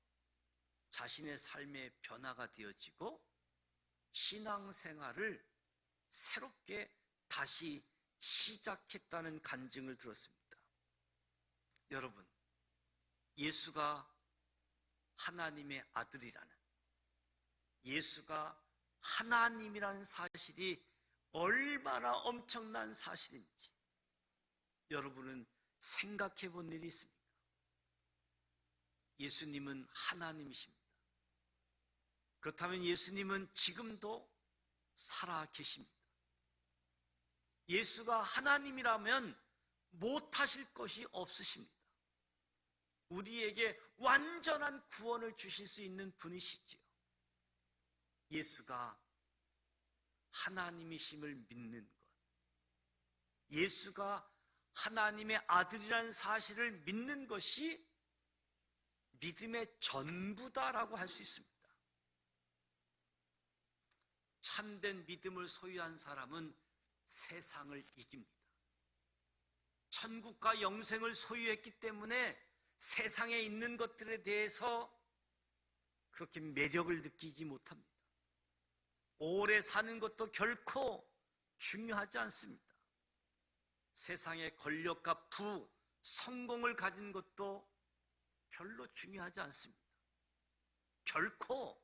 자신의 삶의 변화가 되어지고 신앙생활을 새롭게 다시 시작했다는 간증을 들었습니다. 여러분, 예수가 하나님의 아들이라는, 예수가 하나님이라는 사실이 얼마나 엄청난 사실인지 여러분은 생각해 본 일이 있습니까? 예수님은 하나님이십니다. 그렇다면 예수님은 지금도 살아 계십니다. 예수가 하나님이라면 못하실 것이 없으십니다. 우리에게 완전한 구원을 주실 수 있는 분이시지요. 예수가 하나님이심을 믿는 것, 예수가 하나님의 아들이라는 사실을 믿는 것이 믿음의 전부다라고 할 수 있습니다. 참된 믿음을 소유한 사람은 세상을 이깁니다. 천국과 영생을 소유했기 때문에 세상에 있는 것들에 대해서 그렇게 매력을 느끼지 못합니다. 오래 사는 것도 결코 중요하지 않습니다. 세상의 권력과 부, 성공을 가진 것도 별로 중요하지 않습니다. 결코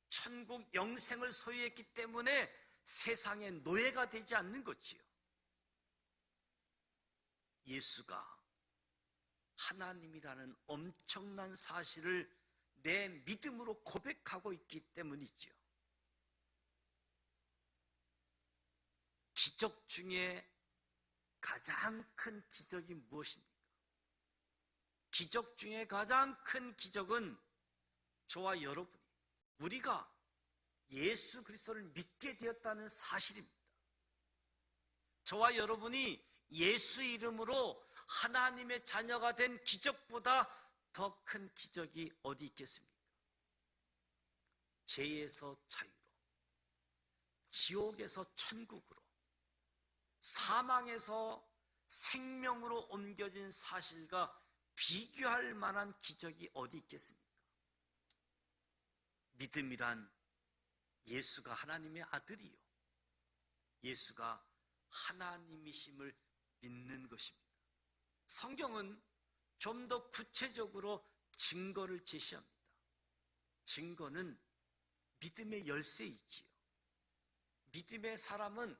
천국 영생을 소유했기 때문에 세상의 노예가 되지 않는 거지요. 예수가 하나님이라는 엄청난 사실을 내 믿음으로 고백하고 있기 때문이지요. 기적 중에 가장 큰 기적이 무엇입니까? 기적 중에 가장 큰 기적은 저와 여러분이, 우리가 예수 그리스도를 믿게 되었다는 사실입니다. 저와 여러분이 예수 이름으로 하나님의 자녀가 된 기적보다 더 큰 기적이 어디 있겠습니까? 죄에서 자유로, 지옥에서 천국으로, 사망에서 생명으로 옮겨진 사실과 비교할 만한 기적이 어디 있겠습니까? 믿음이란 예수가 하나님의 아들이요, 예수가 하나님이심을 믿는 것입니다. 성경은 좀 더 구체적으로 증거를 제시합니다. 증거는 믿음의 열쇠이지요. 믿음의 사람은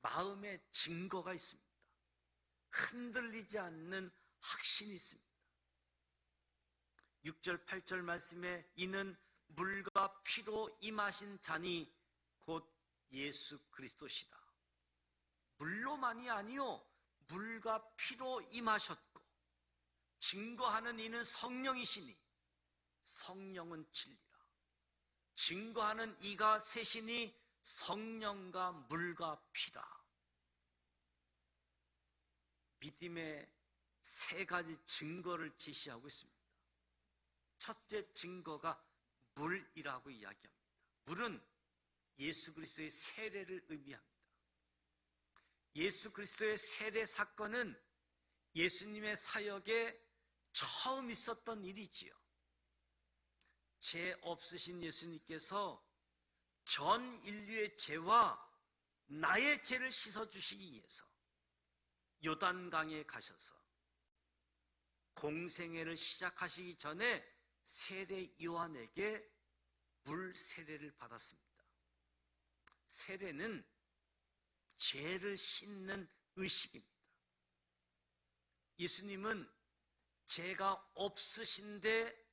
마음에 증거가 있습니다. 흔들리지 않는 확신이 있습니다. 6절 8절 말씀에 이는 물과 피로 임하신 자니 곧 예수 그리스도시다. 물로만이 아니요 물과 피로 임하셨고 증거하는 이는 성령이시니 성령은 진리라. 증거하는 이가 셋이니 성령과 물과 피다. 믿음의 세 가지 증거를 제시하고 있습니다. 첫째 증거가 물이라고 이야기합니다. 물은 예수 그리스도의 세례를 의미합니다. 예수 그리스도의 세례 사건은 예수님의 사역에 처음 있었던 일이지요. 죄 없으신 예수님께서 전 인류의 죄와 나의 죄를 씻어주시기 위해서 요단강에 가셔서 공생애를 시작하시기 전에 세례 요한에게 물 세례를 받았습니다. 세례는 죄를 씻는 의식입니다. 예수님은 죄가 없으신데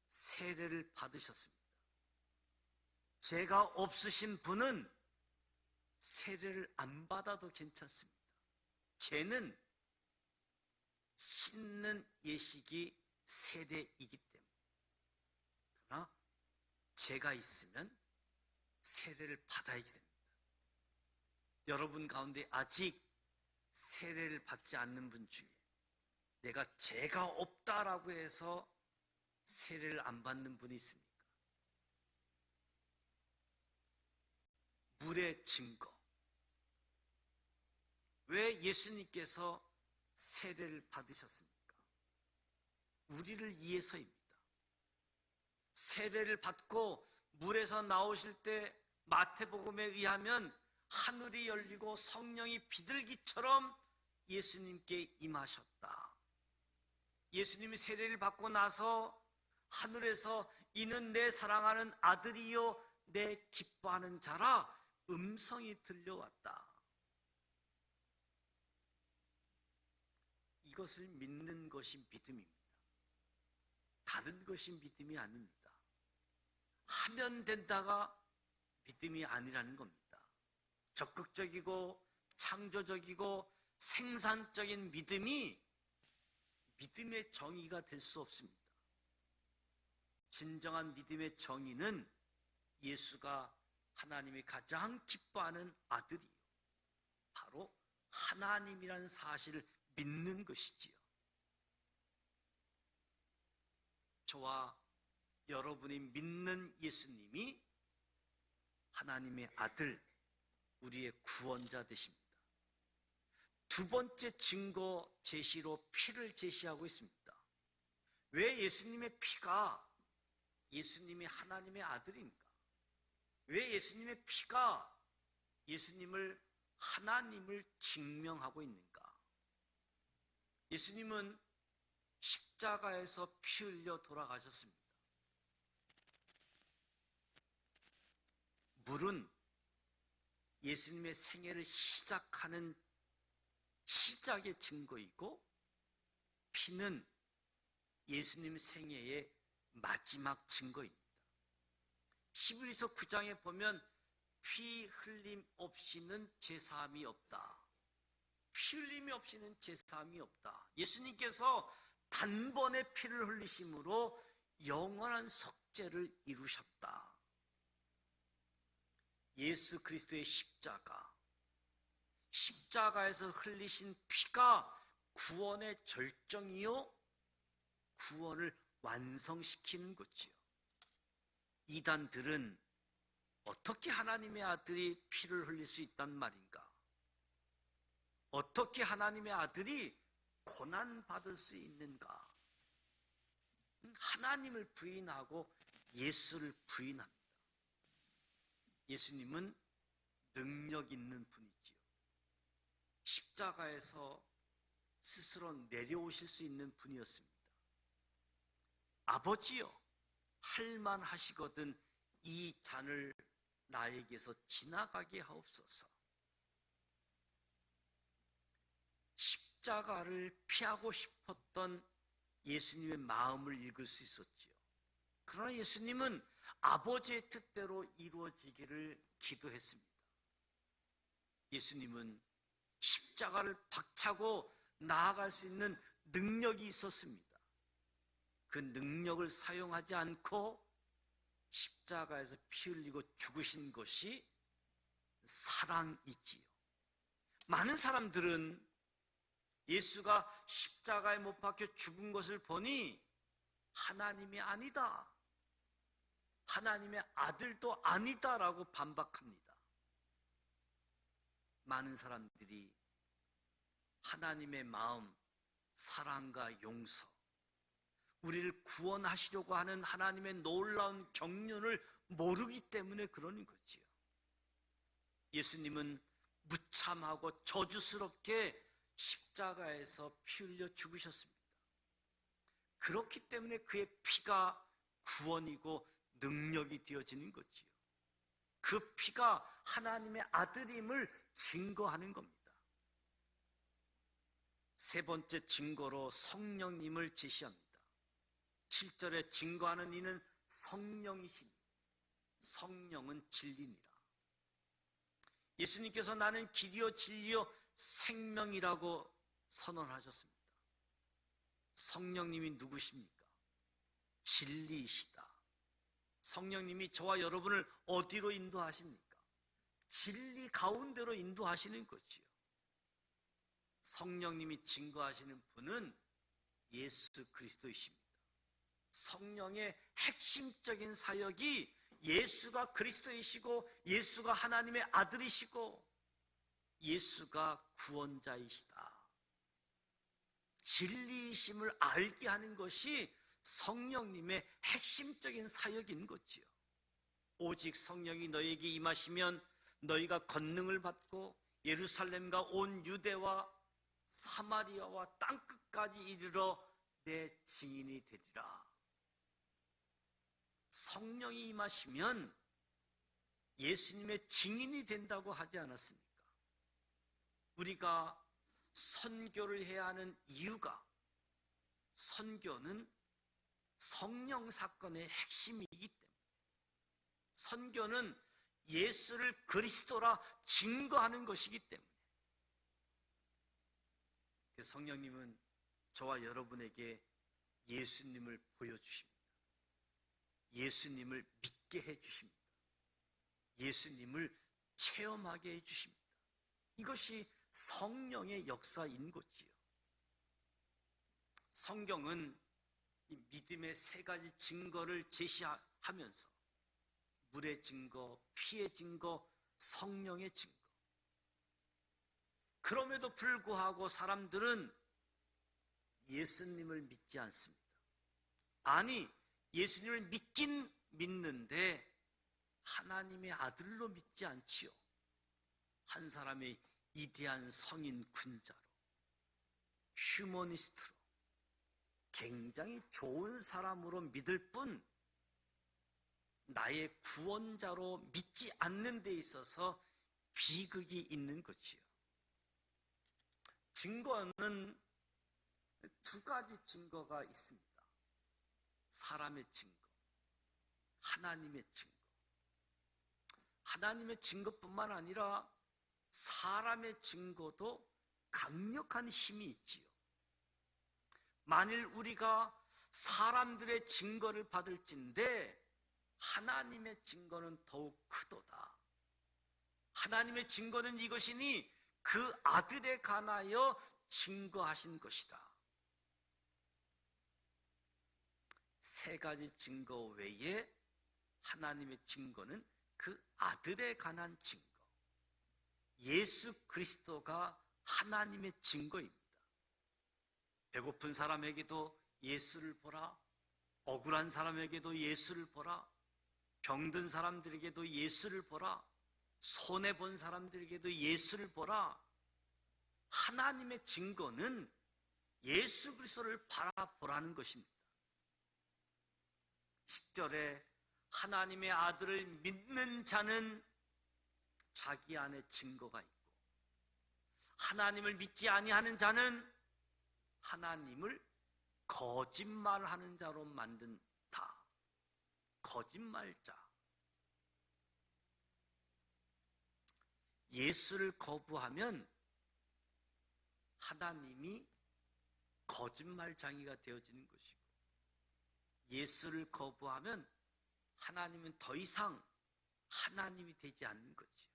세례를 받으셨습니다. 죄가 없으신 분은 세례를 안 받아도 괜찮습니다. 죄는 씻는 예식이 세례이기 때문에. 그러나 죄가 있으면 세례를 받아야지 됩니다. 여러분 가운데 아직 세례를 받지 않는 분 중에 내가 죄가 없다라고 해서 세례를 안 받는 분이 있습니까? 물의 증거. 왜 예수님께서 세례를 받으셨습니까? 우리를 위해서입니다. 세례를 받고 물에서 나오실 때 마태복음에 의하면 하늘이 열리고 성령이 비둘기처럼 예수님께 임하셨다. 예수님이 세례를 받고 나서 하늘에서 이는 내 사랑하는 아들이요 내 기뻐하는 자라 음성이 들려왔다. 이것을 믿는 것이 믿음입니다. 다른 것이 믿음이 아닙니다. 하면 된다가 믿음이 아니라는 겁니다. 적극적이고 창조적이고 생산적인 믿음이 믿음의 정의가 될 수 없습니다. 진정한 믿음의 정의는 예수가 하나님이 가장 기뻐하는 아들이요, 바로 하나님이라는 사실을 믿는 것이지요. 저와 여러분이 믿는 예수님이 하나님의 아들, 우리의 구원자 되십니다. 두 번째 증거 제시로 피를 제시하고 있습니다. 왜 예수님의 피가 예수님이 하나님의 아들인가? 왜 예수님의 피가 예수님을 하나님을 증명하고 있는가? 예수님은 십자가에서 피 흘려 돌아가셨습니다. 물은 예수님의 생애를 시작하는 시작의 증거이고, 피는 예수님 생애의 마지막 증거입니다. 히브리서 9장에 보면 피 흘림 없이는 제사함이 없다. 피 흘림이 없이는 제사함이 없다. 예수님께서 단번에 피를 흘리심으로 영원한 속죄를 이루셨다. 예수 그리스도의 십자가에서 흘리신 피가 구원의 절정이요, 구원을 완성시키는 거지요. 이단들은 어떻게 하나님의 아들이 피를 흘릴 수 있단 말인가? 어떻게 하나님의 아들이 고난받을 수 있는가? 하나님을 부인하고 예수를 부인합니다. 예수님은 능력 있는 분이지요. 십자가에서 스스로 내려오실 수 있는 분이었습니다. 아버지여, 할만하시거든 이 잔을 나에게서 지나가게 하옵소서. 십자가를 피하고 싶었던 예수님의 마음을 읽을 수 있었지요. 그러나 예수님은 아버지의 뜻대로 이루어지기를 기도했습니다. 예수님은 십자가를 박차고 나아갈 수 있는 능력이 있었습니다. 그 능력을 사용하지 않고 십자가에서 피 흘리고 죽으신 것이 사랑이지요. 많은 사람들은 예수가 십자가에 못 박혀 죽은 것을 보니 하나님이 아니다, 하나님의 아들도 아니다라고 반박합니다. 많은 사람들이 하나님의 마음, 사랑과 용서, 우리를 구원하시려고 하는 하나님의 놀라운 경륜을 모르기 때문에 그러는 거지요. 예수님은 무참하고 저주스럽게 십자가에서 피 흘려 죽으셨습니다. 그렇기 때문에 그의 피가 구원이고 능력이 되어지는 거지요. 그 피가 하나님의 아들임을 증거하는 겁니다. 세 번째 증거로 성령님을 제시합니다. 7절에 증거하는 이는 성령이시니 성령은 진리니라. 예수님께서 나는 길이요 진리요 생명이라고 선언하셨습니다. 성령님이 누구십니까? 진리이시다. 성령님이 저와 여러분을 어디로 인도하십니까? 진리 가운데로 인도하시는 거지요. 성령님이 증거하시는 분은 예수 그리스도이십니다. 성령의 핵심적인 사역이 예수가 그리스도이시고 예수가 하나님의 아들이시고 예수가 구원자이시다, 진리이심을 알게 하는 것이 성령님의 핵심적인 사역인 거지요. 오직 성령이 너희에게 임하시면 너희가 권능을 받고 예루살렘과 온 유대와 사마리아와 땅끝까지 이르러 내 증인이 되리라. 성령이 임하시면 예수님의 증인이 된다고 하지 않았습니까? 우리가 선교를 해야 하는 이유가, 선교는 성령 사건의 핵심이기 때문에, 선교는 예수를 그리스도라 증거하는 것이기 때문에, 성령님은 저와 여러분에게 예수님을 보여주십니다. 예수님을 믿게 해주십니다. 예수님을 체험하게 해주십니다. 이것이 성령의 역사인 거지요. 성경은 이 믿음의 세 가지 증거를 제시하면서 물의 증거, 피의 증거, 성령의 증거. 그럼에도 불구하고 사람들은 예수님을 믿지 않습니다. 아니, 예수님을 믿긴 믿는데 하나님의 아들로 믿지 않지요. 한 사람의 이대한 성인 군자로, 휴머니스트로, 굉장히 좋은 사람으로 믿을 뿐 나의 구원자로 믿지 않는 데 있어서 비극이 있는 거지요. 증거는 두 가지 증거가 있습니다. 사람의 증거, 하나님의 증거. 하나님의 증거뿐만 아니라 사람의 증거도 강력한 힘이 있지요. 만일 우리가 사람들의 증거를 받을진데 하나님의 증거는 더욱 크도다. 하나님의 증거는 이것이니 그 아들에 관하여 증거하신 것이다. 세 가지 증거 외에 하나님의 증거는 그 아들에 관한 증거, 예수 그리스도가 하나님의 증거입니다. 배고픈 사람에게도 예수를 보라, 억울한 사람에게도 예수를 보라, 병든 사람들에게도 예수를 보라, 손해본 사람들에게도 예수를 보라. 하나님의 증거는 예수 그리스도를 바라보라는 것입니다. 10절에 하나님의 아들을 믿는 자는 자기 안에 증거가 있고, 하나님을 믿지 아니하는 자는 하나님을 거짓말하는 자로 만든다. 거짓말자. 예수를 거부하면 하나님이 거짓말장이가 되어지는 것이고, 예수를 거부하면 하나님은 더 이상 하나님이 되지 않는 거지요.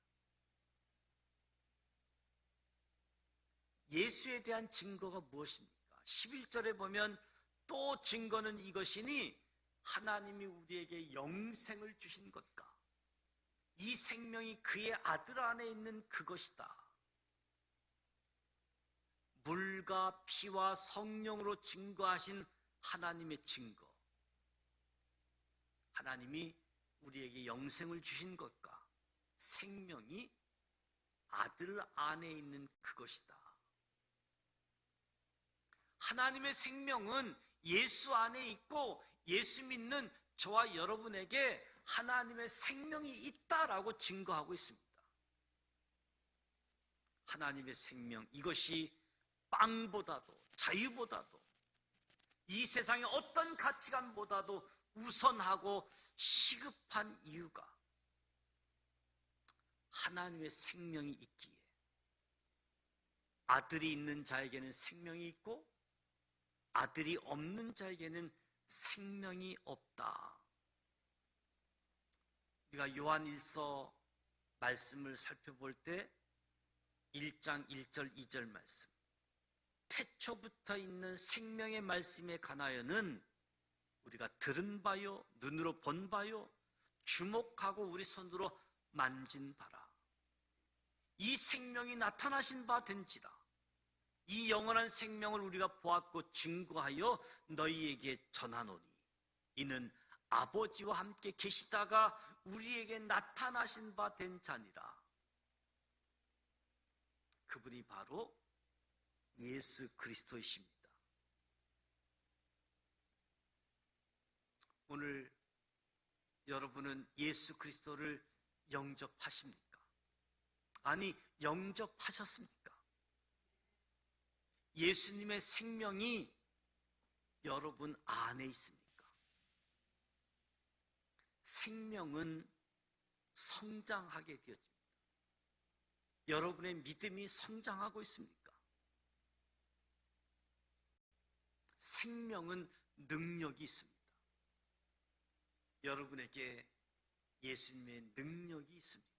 예수에 대한 증거가 무엇입니까? 11절에 보면 또 증거는 이것이니 하나님이 우리에게 영생을 주신 것과 이 생명이 그의 아들 안에 있는 그것이다. 물과 피와 성령으로 증거하신 하나님의 증거. 하나님이 우리에게 영생을 주신 것과 생명이 아들 안에 있는 그것이다. 하나님의 생명은 예수 안에 있고 예수 믿는 저와 여러분에게 하나님의 생명이 있다라고 증거하고 있습니다. 하나님의 생명, 이것이 빵보다도 자유보다도 이 세상의 어떤 가치관보다도 우선하고 시급한 이유가 하나님의 생명이 있기에, 아들이 있는 자에게는 생명이 있고 아들이 없는 자에게는 생명이 없다. 우리가 요한일서 말씀을 살펴볼 때 1장 1절 2절 말씀, 태초부터 있는 생명의 말씀에 관하여는 우리가 들은 바요, 눈으로 본 바요, 주목하고 우리 손으로 만진 바라. 이 생명이 나타나신 바 된지라. 이 영원한 생명을 우리가 보았고 증거하여 너희에게 전하노니 이는 아버지와 함께 계시다가 우리에게 나타나신 바 된 자니라. 그분이 바로 예수 그리스도이십니다. 오늘 여러분은 예수 그리스도를 영접하십니까? 아니, 영접하셨습니까? 예수님의 생명이 여러분 안에 있습니까? 생명은 성장하게 되어집니다. 여러분의 믿음이 성장하고 있습니까? 생명은 능력이 있습니다. 여러분에게 예수님의 능력이 있습니까?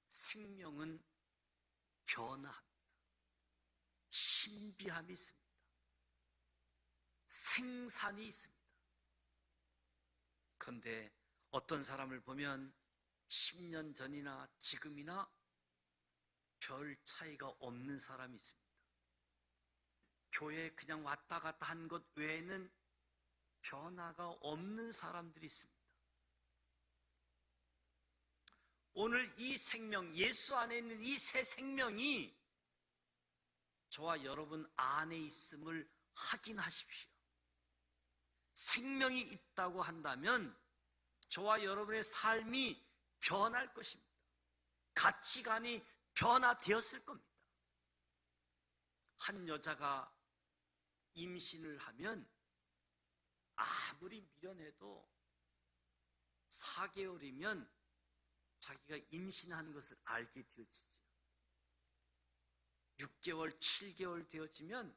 생명은 변화합니다. 신비함이 있습니다. 생산이 있습니다. 그런데 어떤 사람을 보면 10년 전이나 지금이나 별 차이가 없는 사람이 있습니다. 교회에 그냥 왔다 갔다 한 것 외에는 변화가 없는 사람들이 있습니다. 오늘 이 생명, 예수 안에 있는 이 새 생명이 저와 여러분 안에 있음을 확인하십시오. 생명이 있다고 한다면 저와 여러분의 삶이 변할 것입니다. 가치관이 변화되었을 겁니다. 한 여자가 임신을 하면 아무리 미련해도 4개월이면 자기가 임신하는 것을 알게 되어지죠. 6개월, 7개월 되어지면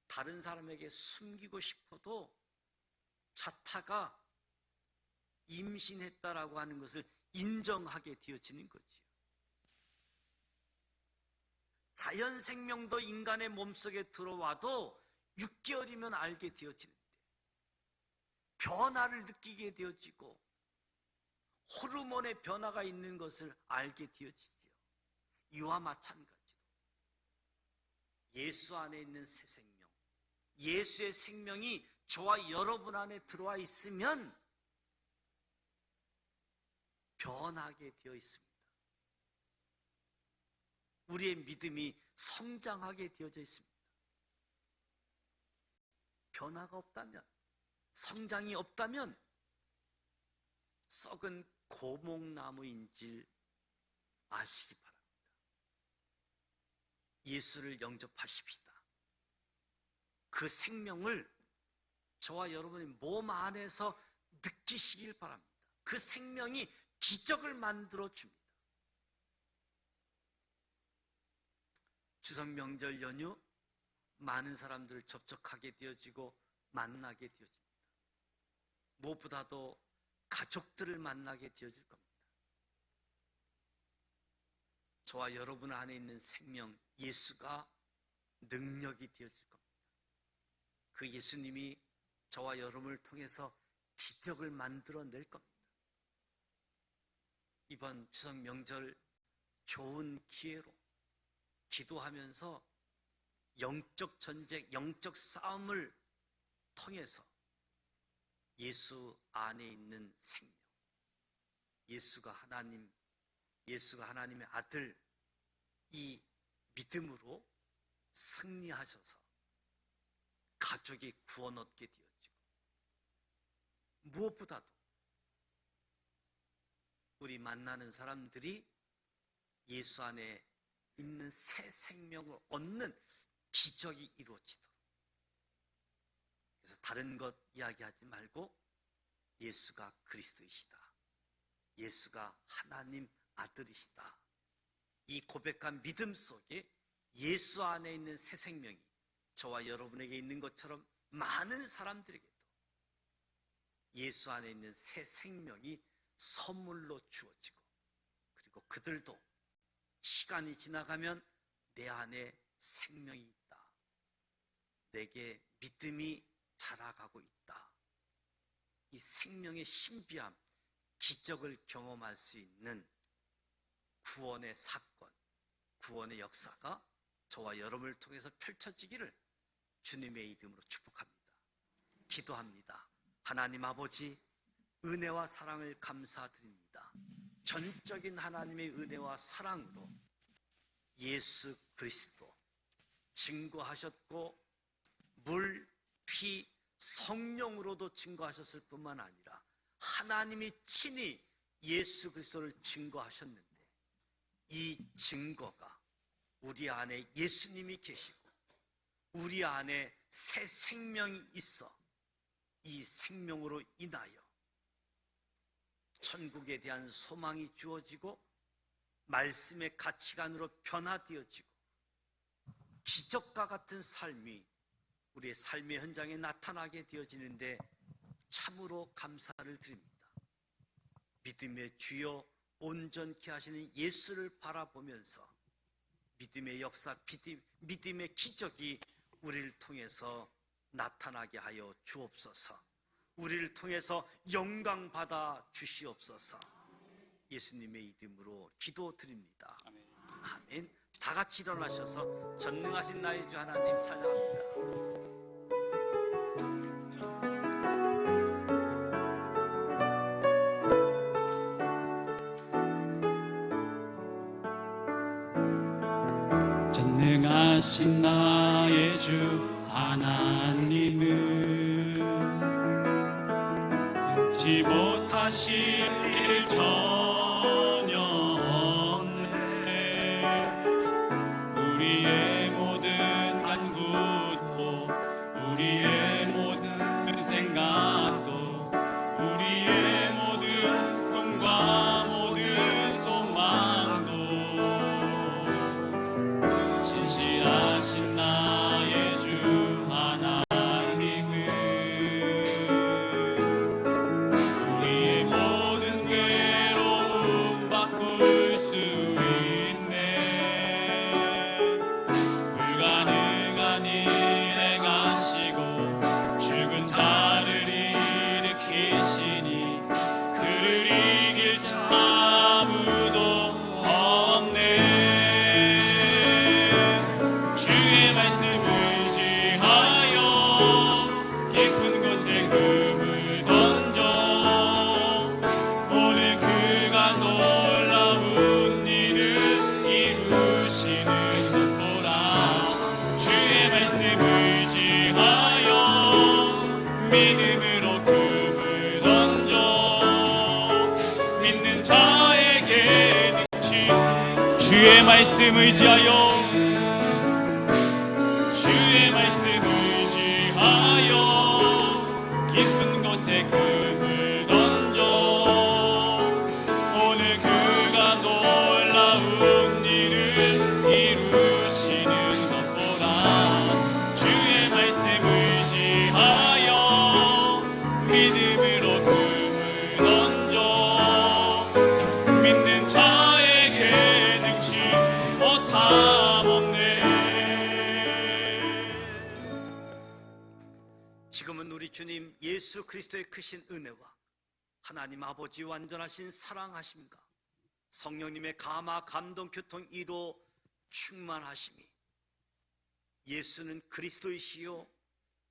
다른 사람에게 숨기고 싶어도 자타가 임신했다라고 하는 것을 인정하게 되어지는 거지요. 자연 생명도 인간의 몸속에 들어와도 6개월이면 알게 되어지는데 변화를 느끼게 되어지고 호르몬의 변화가 있는 것을 알게 되어지죠. 이와 마찬가지로 예수 안에 있는 새 생명, 예수의 생명이 저와 여러분 안에 들어와 있으면 변하게 되어 있습니다. 우리의 믿음이 성장하게 되어져 있습니다. 변화가 없다면, 성장이 없다면 썩은 고목나무인 줄 아시기 바랍니다. 예수를 영접하십시다. 그 생명을 저와 여러분의 몸 안에서 느끼시길 바랍니다. 그 생명이 기적을 만들어 줍니다. 추석 명절 연휴 많은 사람들을 접촉하게 되어지고 만나게 되어집니다. 무엇보다도 가족들을 만나게 되어질 겁니다. 저와 여러분 안에 있는 생명 예수가 능력이 되어질 겁니다. 그 예수님이 저와 여러분을 통해서 기적을 만들어낼 겁니다. 이번 추석 명절 좋은 기회로 기도하면서 영적 전쟁, 영적 싸움을 통해서 예수 안에 있는 생명, 예수가 하나님의 아들, 이 믿음으로 승리하셔서 가족이 구원 얻게 되었죠. 무엇보다도 우리 만나는 사람들이 예수 안에 있는 새 생명을 얻는 기적이 이루어지도록, 그래서 다른 것 이야기하지 말고 예수가 그리스도이시다, 예수가 하나님 아들이시다, 이 고백한 믿음 속에 예수 안에 있는 새 생명이 저와 여러분에게 있는 것처럼 많은 사람들에게도 예수 안에 있는 새 생명이 선물로 주어지고, 그리고 그들도 시간이 지나가면 내 안에 생명이 있다, 내게 믿음이 자라가고 있다, 이 생명의 신비함, 기적을 경험할 수 있는 구원의 사건, 구원의 역사가 저와 여러분을 통해서 펼쳐지기를 주님의 이름으로 축복합니다. 기도합니다. 하나님 아버지, 은혜와 사랑을 감사드립니다. 전적인 하나님의 은혜와 사랑으로 예수 그리스도 증거하셨고, 물, 피, 성령으로도 증거하셨을 뿐만 아니라 하나님이 친히 예수 그리스도를 증거하셨는데, 이 증거가 우리 안에 예수님이 계시고 우리 안에 새 생명이 있어 이 생명으로 인하여 천국에 대한 소망이 주어지고 말씀의 가치관으로 변화되어지고 기적과 같은 삶이 우리의 삶의 현장에 나타나게 되어지는데 참으로 감사를 드립니다. 믿음의 주여 온전케 하시는 예수를 바라보면서 믿음의 역사, 믿음의 기적이 우리를 통해서 나타나게 하여 주옵소서. 우리를 통해서 영광 받아 주시옵소서. 예수님의 이름으로 기도드립니다. 아멘. 다 같이 일어나셔서 전능하신 나의 주 하나님 찬양합니다. 전능하신 나의 주 하나님은 잊지 못하실 일 전혀 없네. 우리의 모든 간구도, 우리의 모든 생각도, 우리의 모든 꿈과 모든 소망도 신실하신 나의 주 하나님은 우리의 모든 괴로움 바꿀 수 있네. 불가능한 일 행하시고 죽은 자를 일으키시니 그를 이길 자 아무도 없네. 주의 말씀을 의지하여 깊은 곳에 금을 던져 오늘 그가 놀라운 일을 이루시는 것보라. 주의 말씀을 의지하여 믿음으로 금을 던져 믿는 자에게 능치. 주의 말씀 의지하여, 주의 말씀 의지하여 지금은 우리 주님 예수 그리스도의 크신 은혜와 하나님 아버지 완전하신 사랑하심과 성령님의 감화 감동 교통 이로 충만하심이, 예수는 그리스도이시요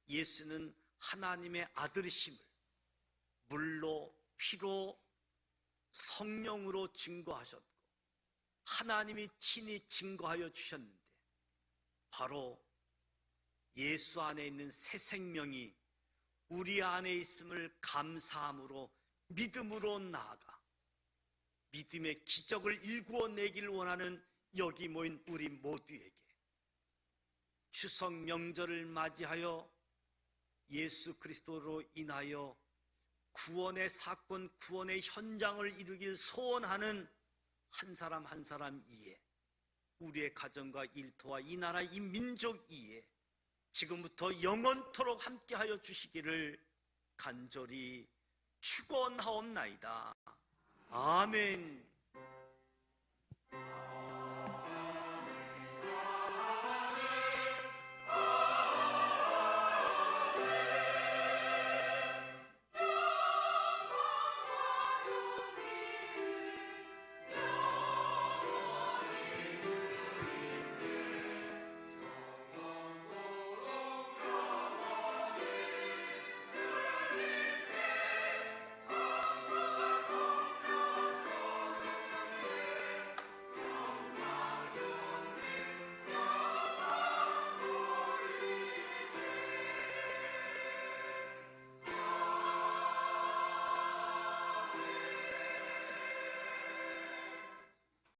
예수는 하나님의 아들이심을 물로 피로 성령으로 증거하셨고 하나님이 친히 증거하여 주셨는데, 바로 예수 안에 있는 새 생명이 우리 안에 있음을 감사함으로 믿음으로 나아가 믿음의 기적을 일구어내기를 원하는 여기 모인 우리 모두에게 추석 명절을 맞이하여 예수 그리스도로 인하여 구원의 사건, 구원의 현장을 이루길 소원하는 한 사람 한 사람 이에, 우리의 가정과 일터와 이 나라 이 민족 이에 지금부터 영원토록 함께하여 주시기를 간절히 축원하옵나이다. 아멘.